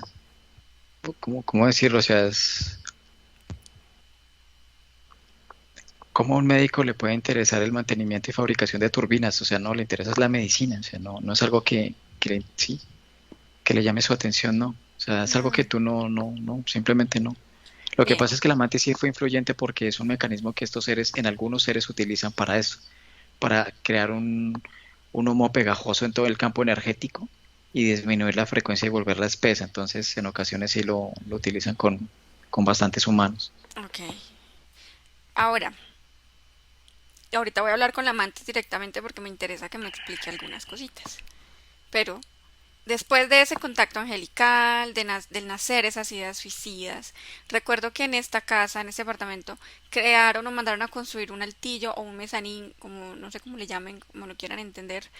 ¿Cómo decirlo? O sea, ¿cómo a un médico le puede interesar el mantenimiento y fabricación de turbinas? O sea, no, le interesa es la medicina, o sea, no es algo sí, que le llame su atención, no. O sea, es algo que Mm, tú no, simplemente no. Lo que bien, pasa es que la mantis sí fue influyente porque es un mecanismo que estos seres, en algunos seres utilizan para eso, para crear un humo pegajoso en todo el campo energético y disminuir la frecuencia y volverla espesa. Entonces, en ocasiones sí lo utilizan con bastantes humanos. ok. Ahora, ahorita voy a hablar con la mantis directamente porque me interesa que me explique algunas cositas. Pero después de ese contacto angelical, del nacer esas ideas suicidas, recuerdo que en esta casa, en este apartamento, crearon o mandaron a construir un altillo o un mezanín, como no sé cómo le llamen, como lo quieran entender,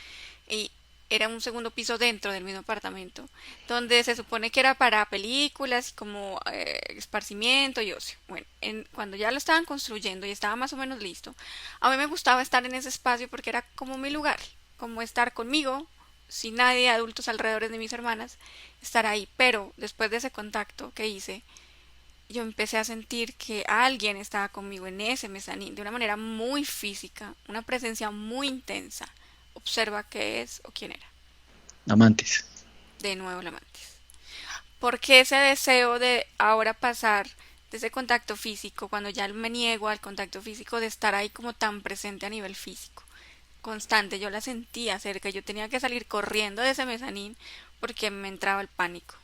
y era un segundo piso dentro del mismo apartamento, donde se supone que era para películas y como esparcimiento y ocio. Bueno, cuando ya lo estaban construyendo y estaba más o menos listo, a mí me gustaba estar en ese espacio porque era como mi lugar, como estar conmigo, sin nadie, adultos alrededor de mis hermanas, estar ahí. Pero después de ese contacto que hice, yo empecé a sentir que alguien estaba conmigo en ese mezanín de una manera muy física, una presencia muy intensa. Observa qué es o quién era. Amantis. De nuevo la mantis. Porque ese deseo de ahora pasar de ese contacto físico, cuando ya me niego al contacto físico, de estar ahí como tan presente a nivel físico, constante, yo la sentía cerca, yo tenía que salir corriendo de ese mezanín porque me entraba el pánico.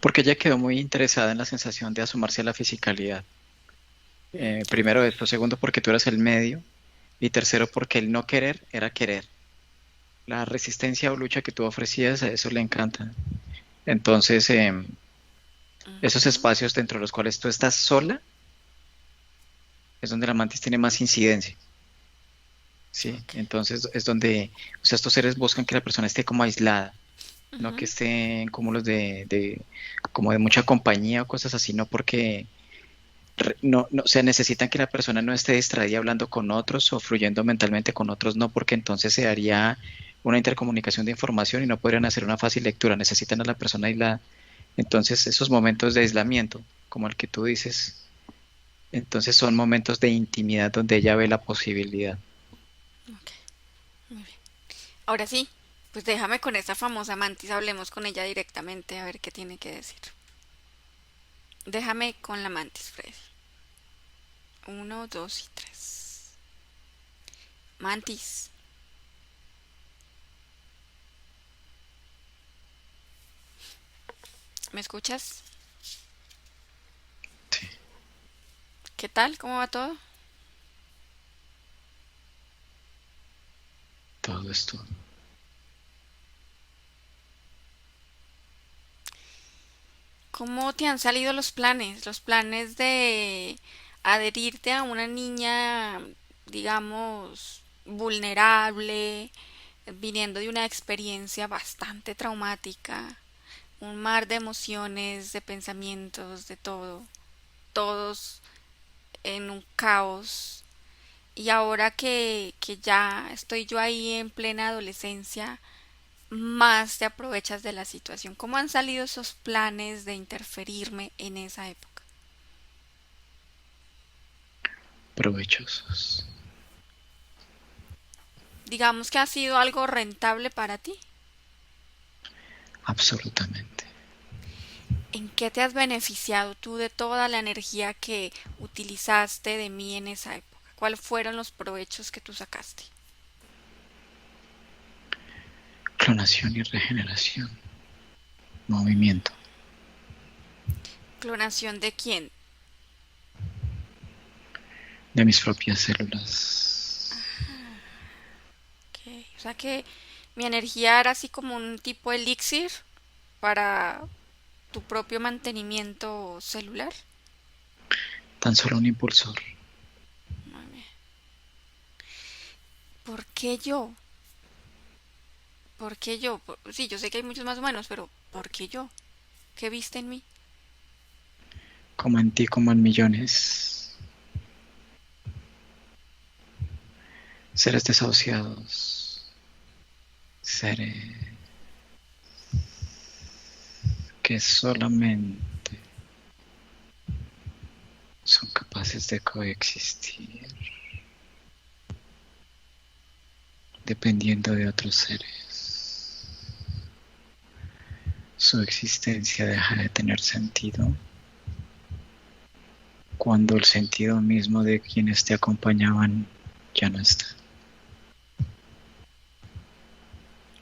Porque ella quedó muy interesada en la sensación de asomarse a la fisicalidad. Primero esto, segundo porque tú eras el medio y tercero porque el no querer era querer. La resistencia o lucha que tú ofrecías, a eso le encanta. Entonces, esos Ujú, espacios dentro de los cuales tú estás sola es donde la mantis tiene más incidencia, ¿sí? ok. Entonces es donde, o sea, estos seres buscan que la persona esté como aislada, no que Ujú, esté en cúmulos como de mucha compañía o cosas así, no porque no, o sea, necesitan que la persona no esté distraída hablando con otros o fluyendo mentalmente con otros, no, porque entonces se haría una intercomunicación de información y no podrían hacer una fácil lectura, necesitan a la persona aislada. Entonces, esos momentos de aislamiento, como el que tú dices, entonces son momentos de intimidad donde ella ve la posibilidad. ok, muy bien. Ahora sí, pues déjame con esa famosa mantis, hablemos con ella directamente a ver qué tiene que decir. Déjame con la mantis, Freddy. Uno, dos y tres. Mantis, ¿me escuchas? Sí, ¿Qué tal? ¿Cómo va todo? todo esto. ¿Cómo te han salido los planes? Los planes de adherirte a una niña, digamos, vulnerable, viniendo de una experiencia bastante traumática, un mar de emociones, de pensamientos, de todo, todos en un caos. Y ahora que ya estoy yo ahí en plena adolescencia, más te aprovechas de la situación. ¿Cómo han salido esos planes de interferirme en esa época? Provechosos. Digamos que ha sido algo rentable para ti. Absolutamente. ¿En qué te has beneficiado tú de toda la energía que utilizaste de mí en esa época? ¿Cuáles fueron los provechos que tú sacaste? Clonación y regeneración. Movimiento. ¿Clonación de quién? De mis propias células. Ok, o sea que mi energía era así como un tipo elixir para tu propio mantenimiento celular. Tan solo un impulsor. Muy bien. ¿Por qué yo? ¿Por qué yo? Sí, yo sé que hay muchos más humanos, pero ¿por qué yo? ¿Qué viste en mí? Como en ti, como en millones. Seres desahuciados. Seres que solamente son capaces de coexistir dependiendo de otros seres. Su existencia deja de tener sentido cuando el sentido mismo de quienes te acompañaban ya no está.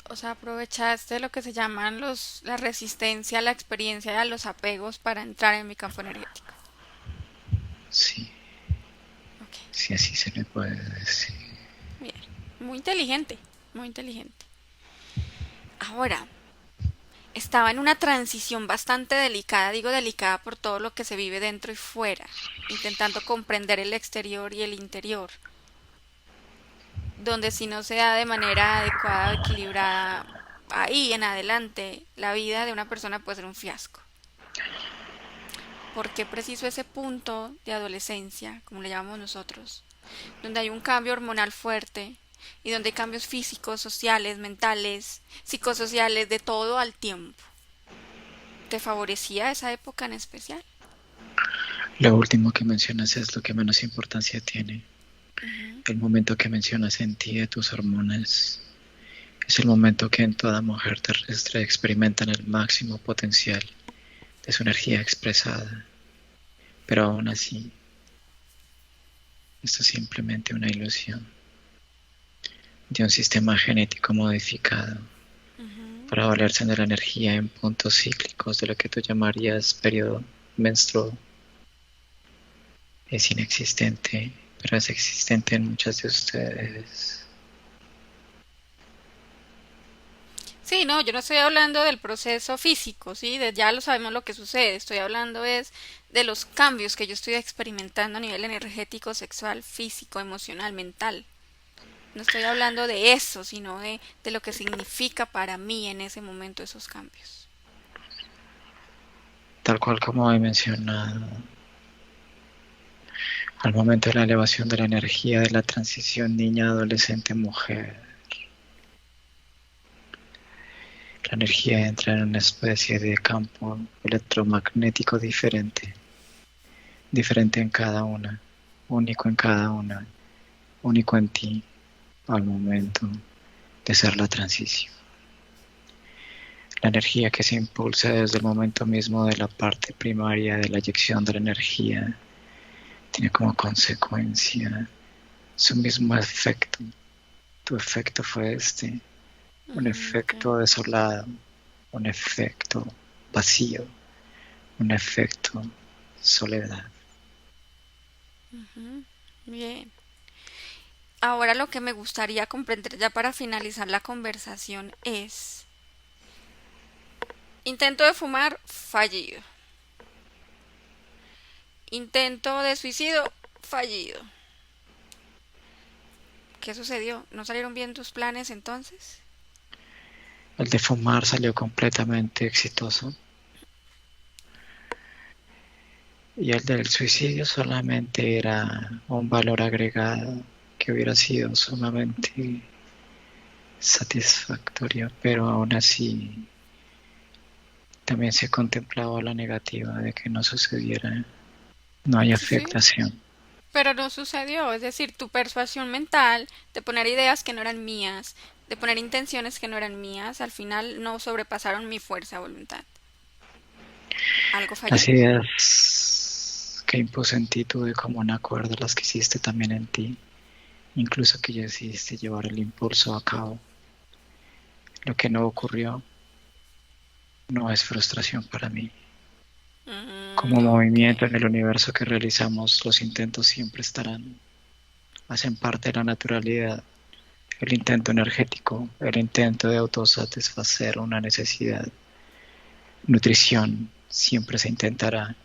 O sea, aprovechaste lo que se llaman la resistencia, la experiencia y a los apegos para entrar en mi campo energético. Sí, Ok, si así se le puede decir. bien. Muy inteligente, muy inteligente. Ahora, estaba en una transición bastante delicada, digo delicada por todo lo que se vive dentro y fuera, intentando comprender el exterior y el interior, donde si no se da de manera adecuada o equilibrada, ahí en adelante, la vida de una persona puede ser un fiasco. ¿Por qué preciso ese punto de adolescencia, como le llamamos nosotros, donde hay un cambio hormonal fuerte y donde hay cambios físicos, sociales, mentales, psicosociales, de todo al tiempo? ¿Te favorecía esa época en especial? Lo último que mencionas es lo que menos importancia tiene. Ujú. El momento que mencionas en ti de tus hormonas es el momento que en toda mujer terrestre experimentan el máximo potencial de su energía expresada. Pero aún así, esto es simplemente una ilusión de un sistema genético modificado Ujú. para valerse de la energía en puntos cíclicos de lo que tú llamarías periodo menstrual. Es inexistente, pero es existente en muchas de ustedes. Sí, no, yo no estoy hablando del proceso físico, sí, ya lo sabemos lo que sucede, estoy hablando es de los cambios que yo estoy experimentando a nivel energético, sexual, físico, emocional, mental. No estoy hablando de eso, sino de lo que significa para mí en ese momento esos cambios. Tal cual como he mencionado, al momento de la elevación de la energía de la transición niña, adolescente, mujer, la energía entra en una especie de campo electromagnético diferente, diferente en cada una, único en cada una, único en ti al momento de ser la transición. La energía que se impulsa desde el momento mismo de la parte primaria de la eyección de la energía tiene como consecuencia su mismo efecto. Tu efecto fue un Ujú, ok. efecto desolado, un efecto vacío, un efecto soledad. Ujú, bien. Ahora lo que me gustaría comprender ya para finalizar la conversación es, intento de fumar fallido, intento de suicidio fallido. ¿Qué sucedió? ¿No salieron bien tus planes entonces? El de fumar salió completamente exitoso y el del suicidio solamente era un valor agregado que hubiera sido sumamente satisfactorio, pero aún así también se contemplaba la negativa de que no sucediera, no hay Sí, afectación. pero no sucedió. Es decir, tu persuasión mental de poner ideas que no eran mías, de poner intenciones que no eran mías, al final no sobrepasaron mi fuerza de voluntad. Algo falló. Las ideas que impuse en ti tuve como una cuerda, las que hiciste también en ti, incluso que ya decidiste llevar el impulso a cabo. Lo que no ocurrió no es frustración para mí. Como Ok. movimiento en el universo que realizamos, los intentos siempre estarán, hacen parte de la naturalidad. El intento energético, el intento de autosatisfacer una necesidad, nutrición, siempre se intentará,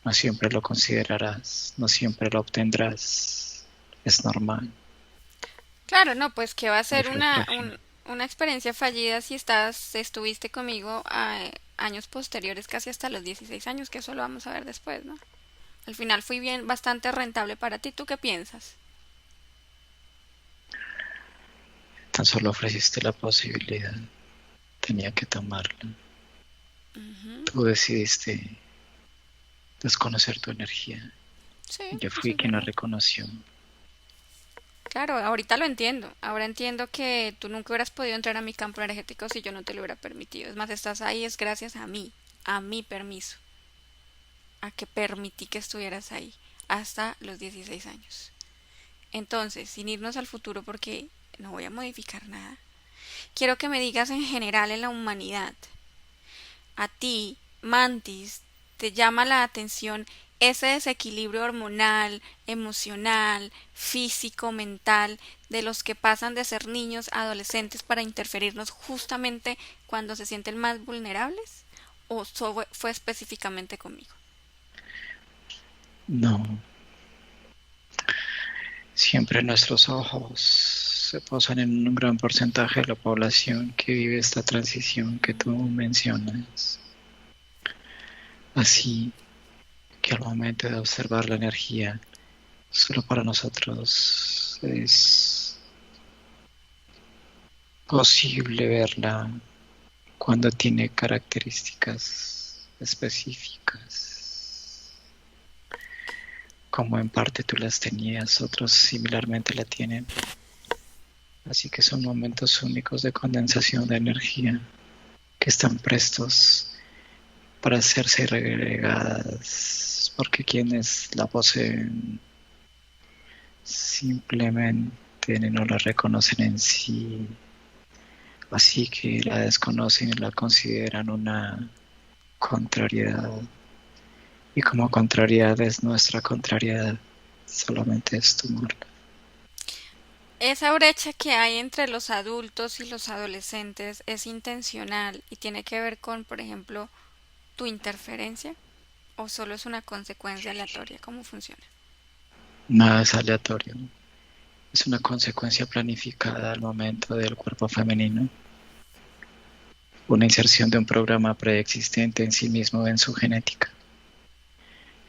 no siempre lo considerarás, no siempre lo obtendrás, es normal, Claro, no, pues que va a hay ser frustración. una experiencia fallida si estuviste conmigo a años posteriores, casi hasta los 16 años, que eso lo vamos a ver después, ¿no? Al final fui bien, bastante rentable para ti. ¿Tú qué piensas? Tan solo ofreciste la posibilidad, tenía que tomarla. Ujú. Tú decidiste desconocer tu energía, Sí, yo eso fui es quien la verdad. reconoció. Claro, ahorita lo entiendo. Ahora entiendo que tú nunca hubieras podido entrar a mi campo energético si yo no te lo hubiera permitido. Es más, estás ahí es gracias a mi permiso, a que permití que estuvieras ahí hasta los 16 años. Entonces, sin irnos al futuro porque no voy a modificar nada, quiero que me digas en general en la humanidad, a ti, Mantis, te llama la atención ese desequilibrio hormonal, emocional, físico, mental, de los que pasan de ser niños a adolescentes para interferirnos justamente cuando se sienten más vulnerables? ¿O fue específicamente conmigo? No, siempre nuestros ojos se posan en un gran porcentaje de la población que vive esta transición que tú mencionas. Así que al momento de observar la energía, solo para nosotros es posible verla cuando tiene características específicas, como en parte tú las tenías, otros similarmente la tienen. Así que son momentos únicos de condensación de energía que están prestos para hacerse regregadas, porque quienes la poseen simplemente no la reconocen en sí, así que la desconocen y la consideran una contrariedad. Y como contrariedad es nuestra contrariedad, solamente es tomarla. Esa brecha que hay entre los adultos y los adolescentes es intencional y tiene que ver con, por ejemplo, tu interferencia o solo es una consecuencia aleatoria. ¿Cómo funciona? Nada es aleatorio, es una consecuencia planificada al momento del cuerpo femenino, una inserción de un programa preexistente en sí mismo en su genética.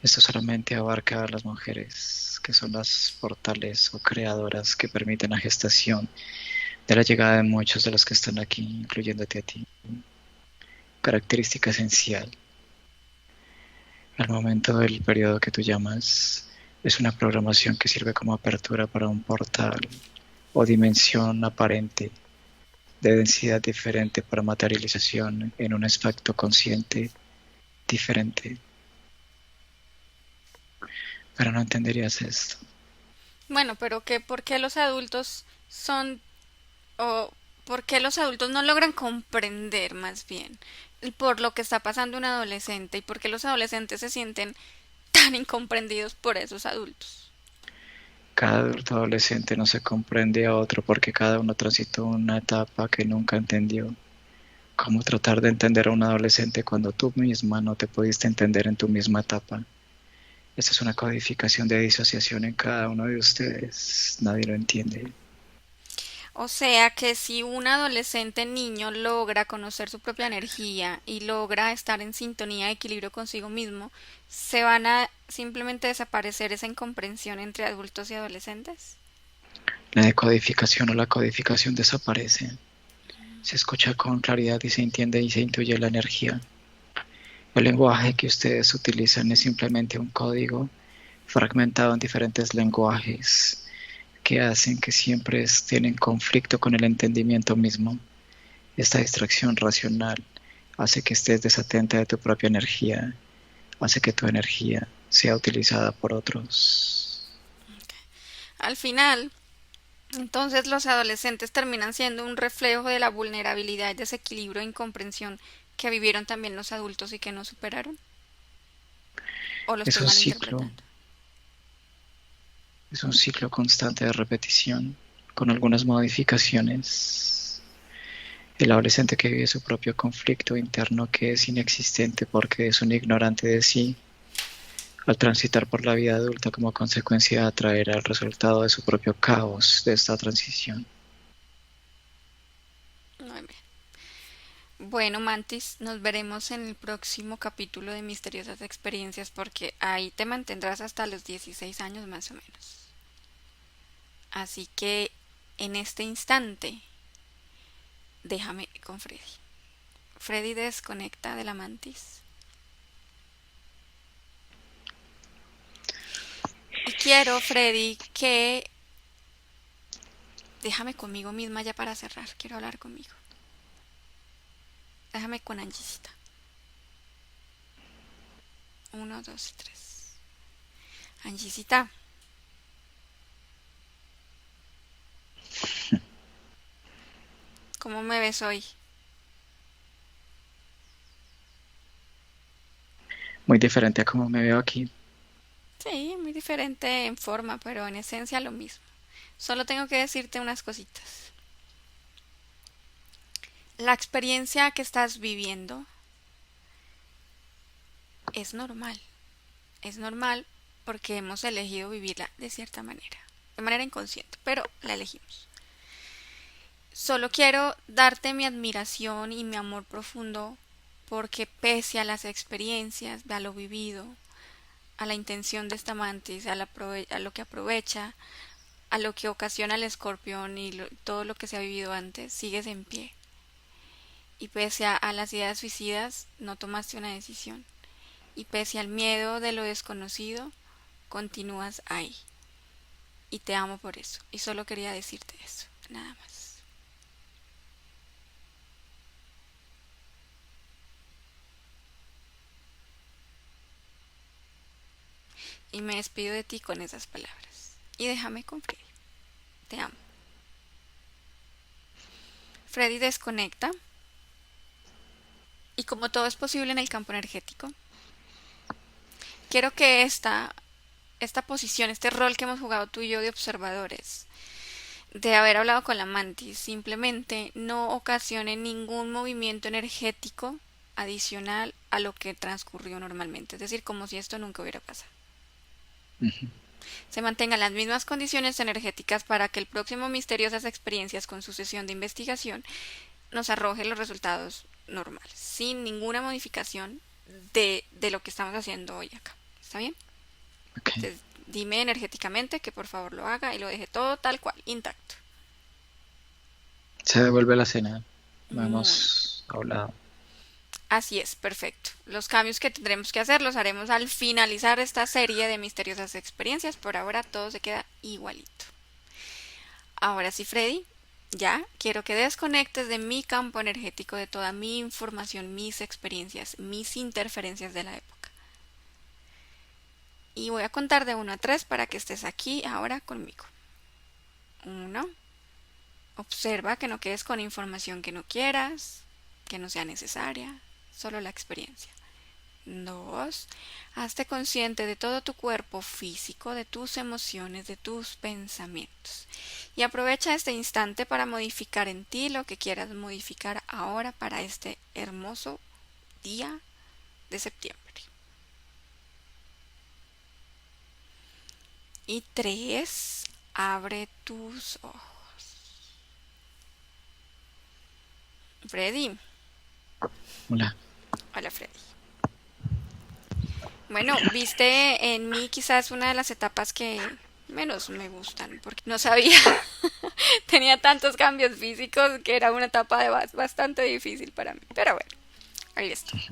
Esto solamente abarca a las mujeres, que son las portales o creadoras que permiten la gestación de la llegada de muchos de los que están aquí, incluyéndote a ti. Característica esencial. Al momento del periodo que tú llamas, es una programación que sirve como apertura para un portal o dimensión aparente de densidad diferente para materialización en un aspecto consciente diferente. Pero no entenderías esto. Bueno, pero ¿por qué los adultos son o por qué los adultos no logran comprender más bien por lo que está pasando un adolescente y por qué los adolescentes se sienten tan incomprendidos por esos adultos? Cada adulto adolescente no se comprende a otro porque cada uno transitó una etapa que nunca entendió. ¿Cómo tratar de entender a un adolescente cuando tú misma no te pudiste entender en tu misma etapa? Esta es una codificación de disociación en cada uno de ustedes. Nadie lo entiende. O sea que si un adolescente niño logra conocer su propia energía y logra estar en sintonía y equilibrio consigo mismo, ¿se van a simplemente desaparecer esa incomprensión entre adultos y adolescentes? La decodificación o la codificación desaparece. Se escucha con claridad y se entiende y se intuye la energía. El lenguaje que ustedes utilizan es simplemente un código fragmentado en diferentes lenguajes que hacen que siempre estén en conflicto con el entendimiento mismo. Esta distracción racional hace que estés desatenta de tu propia energía, hace que tu energía sea utilizada por otros. Al final, entonces los adolescentes terminan siendo un reflejo de la vulnerabilidad, desequilibrio e incomprensión que vivieron también los adultos y que no superaron. ¿O lo Es estoy un ciclo, malinterpretando? es un ciclo constante de repetición, con algunas modificaciones. El adolescente que vive su propio conflicto interno, que es inexistente porque es un ignorante de sí, al transitar por la vida adulta como consecuencia atraerá el resultado de su propio caos de esta transición. Muy bien. Bueno, Mantis, nos veremos en el próximo capítulo de Misteriosas Experiencias porque ahí te mantendrás hasta los 16 años más o menos. Así que en este instante, déjame con Freddy. Freddy desconecta de la Mantis. Y quiero, Freddy, que... Déjame conmigo misma ya para cerrar. Quiero hablar conmigo. Déjame con Angisita. 1, 2 y 3. Angisita, ¿cómo me ves hoy? Muy diferente a cómo me veo aquí. Sí, muy diferente en forma, pero en esencia lo mismo. Solo tengo que decirte unas cositas. La experiencia que estás viviendo es normal. Es normal porque hemos elegido vivirla de cierta manera. De manera inconsciente, pero la elegimos. Solo quiero darte mi admiración y mi amor profundo porque pese a las experiencias, a lo vivido, a la intención de esta mantis, a lo que aprovecha, a lo que ocasiona el escorpión y todo lo que se ha vivido antes, sigues en pie. Y pese a las ideas suicidas, no tomaste una decisión. Y pese al miedo de lo desconocido, continúas ahí. Y te amo por eso. Y solo quería decirte eso, nada más. Y me despido de ti con esas palabras. Y déjame con Freddy. Te amo. Freddy desconecta. Y como todo es posible en el campo energético, quiero que esta posición, este rol que hemos jugado tú y yo de observadores, de haber hablado con la mantis, simplemente no ocasione ningún movimiento energético adicional a lo que transcurrió normalmente. Es decir, como si esto nunca hubiera pasado. Ujú. Se mantengan las mismas condiciones energéticas para que el próximo Misteriosas Experiencias con su sesión de investigación nos arroje los resultados normales, sin ninguna modificación de lo que estamos haciendo hoy acá. ¿Está bien? Okay. Entonces, dime energéticamente que por favor lo haga y lo deje todo tal cual, intacto. Se devuelve la cena. No Muy bien. hemos hablado. Así es, perfecto. Los cambios que tendremos que hacer los haremos al finalizar esta serie de misteriosas experiencias. Por ahora todo se queda igualito. Ahora sí, Freddy, ya quiero que desconectes de mi campo energético, de toda mi información, mis experiencias, mis interferencias de la época. Y voy a contar de 1 a 3 para que estés aquí ahora conmigo. 1. Observa que no quedes con información que no quieras, que no sea necesaria, solo la experiencia. 2. Hazte consciente de todo tu cuerpo físico, de tus emociones, de tus pensamientos. Y aprovecha este instante para modificar en ti lo que quieras modificar ahora para este hermoso día de septiembre. Y 3. Abre tus ojos. Freddy. Hola. Hola, Freddy. Bueno, viste en mí quizás una de las etapas que menos me gustan, porque no sabía, tenía tantos cambios físicos que era una etapa bastante difícil para mí. Pero bueno, ahí estoy.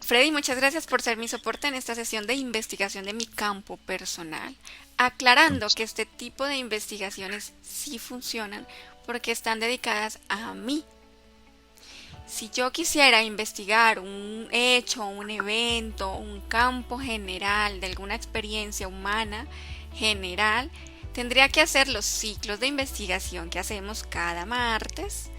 Freddy, muchas gracias por ser mi soporte en esta sesión de investigación de mi campo personal, aclarando que este tipo de investigaciones sí funcionan porque están dedicadas a mí Si yo quisiera investigar un hecho, un evento, un campo general de alguna experiencia humana general, tendría que hacer los ciclos de investigación que hacemos cada martes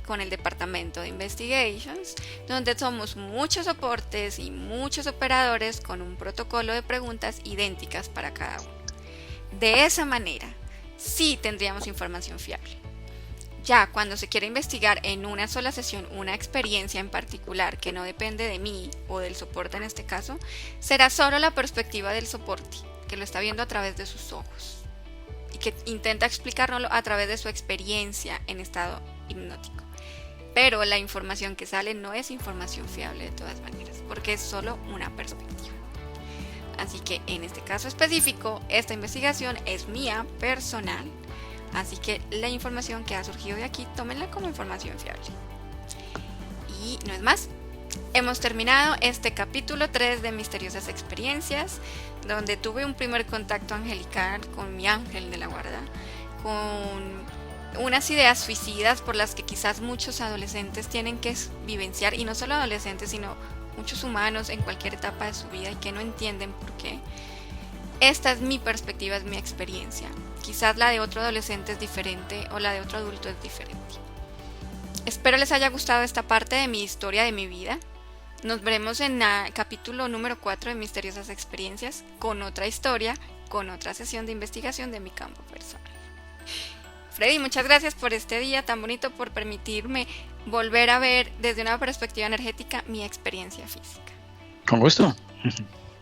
con el departamento de Investigations, donde somos muchos soportes y muchos operadores con un protocolo de preguntas idénticas para cada uno. De esa manera, sí tendríamos información fiable. Ya cuando se quiere investigar en una sola sesión una experiencia en particular que no depende de mí o del soporte en este caso, será solo la perspectiva del soporte, que lo está viendo a través de sus ojos y que intenta explicárnoslo a través de su experiencia en estado hipnótico. Pero la información que sale no es información fiable de todas maneras, porque es solo una perspectiva. Así que en este caso específico, esta investigación es mía, personal. Así que la información que ha surgido de aquí, tómenla como información fiable. Y no es más. Hemos terminado este capítulo 3 de Misteriosas Experiencias, donde tuve un primer contacto angelical con mi ángel de la guarda, con unas ideas suicidas por las que quizás muchos adolescentes tienen que vivenciar, y no solo adolescentes, sino muchos humanos en cualquier etapa de su vida y que no entienden por qué. Esta es mi perspectiva, es mi experiencia. Quizás la de otro adolescente es diferente o la de otro adulto es diferente. Espero les haya gustado esta parte de mi historia, de mi vida. Nos veremos en el capítulo número 4 de Misteriosas Experiencias, con otra historia, con otra sesión de investigación de mi campo personal. Freddy, muchas gracias por este día tan bonito, por permitirme volver a ver desde una perspectiva energética mi experiencia física. Con gusto.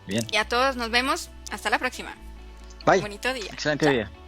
Bien. Y a todos nos vemos. Hasta la próxima. Bye. Bonito día. Excelente Chao. día.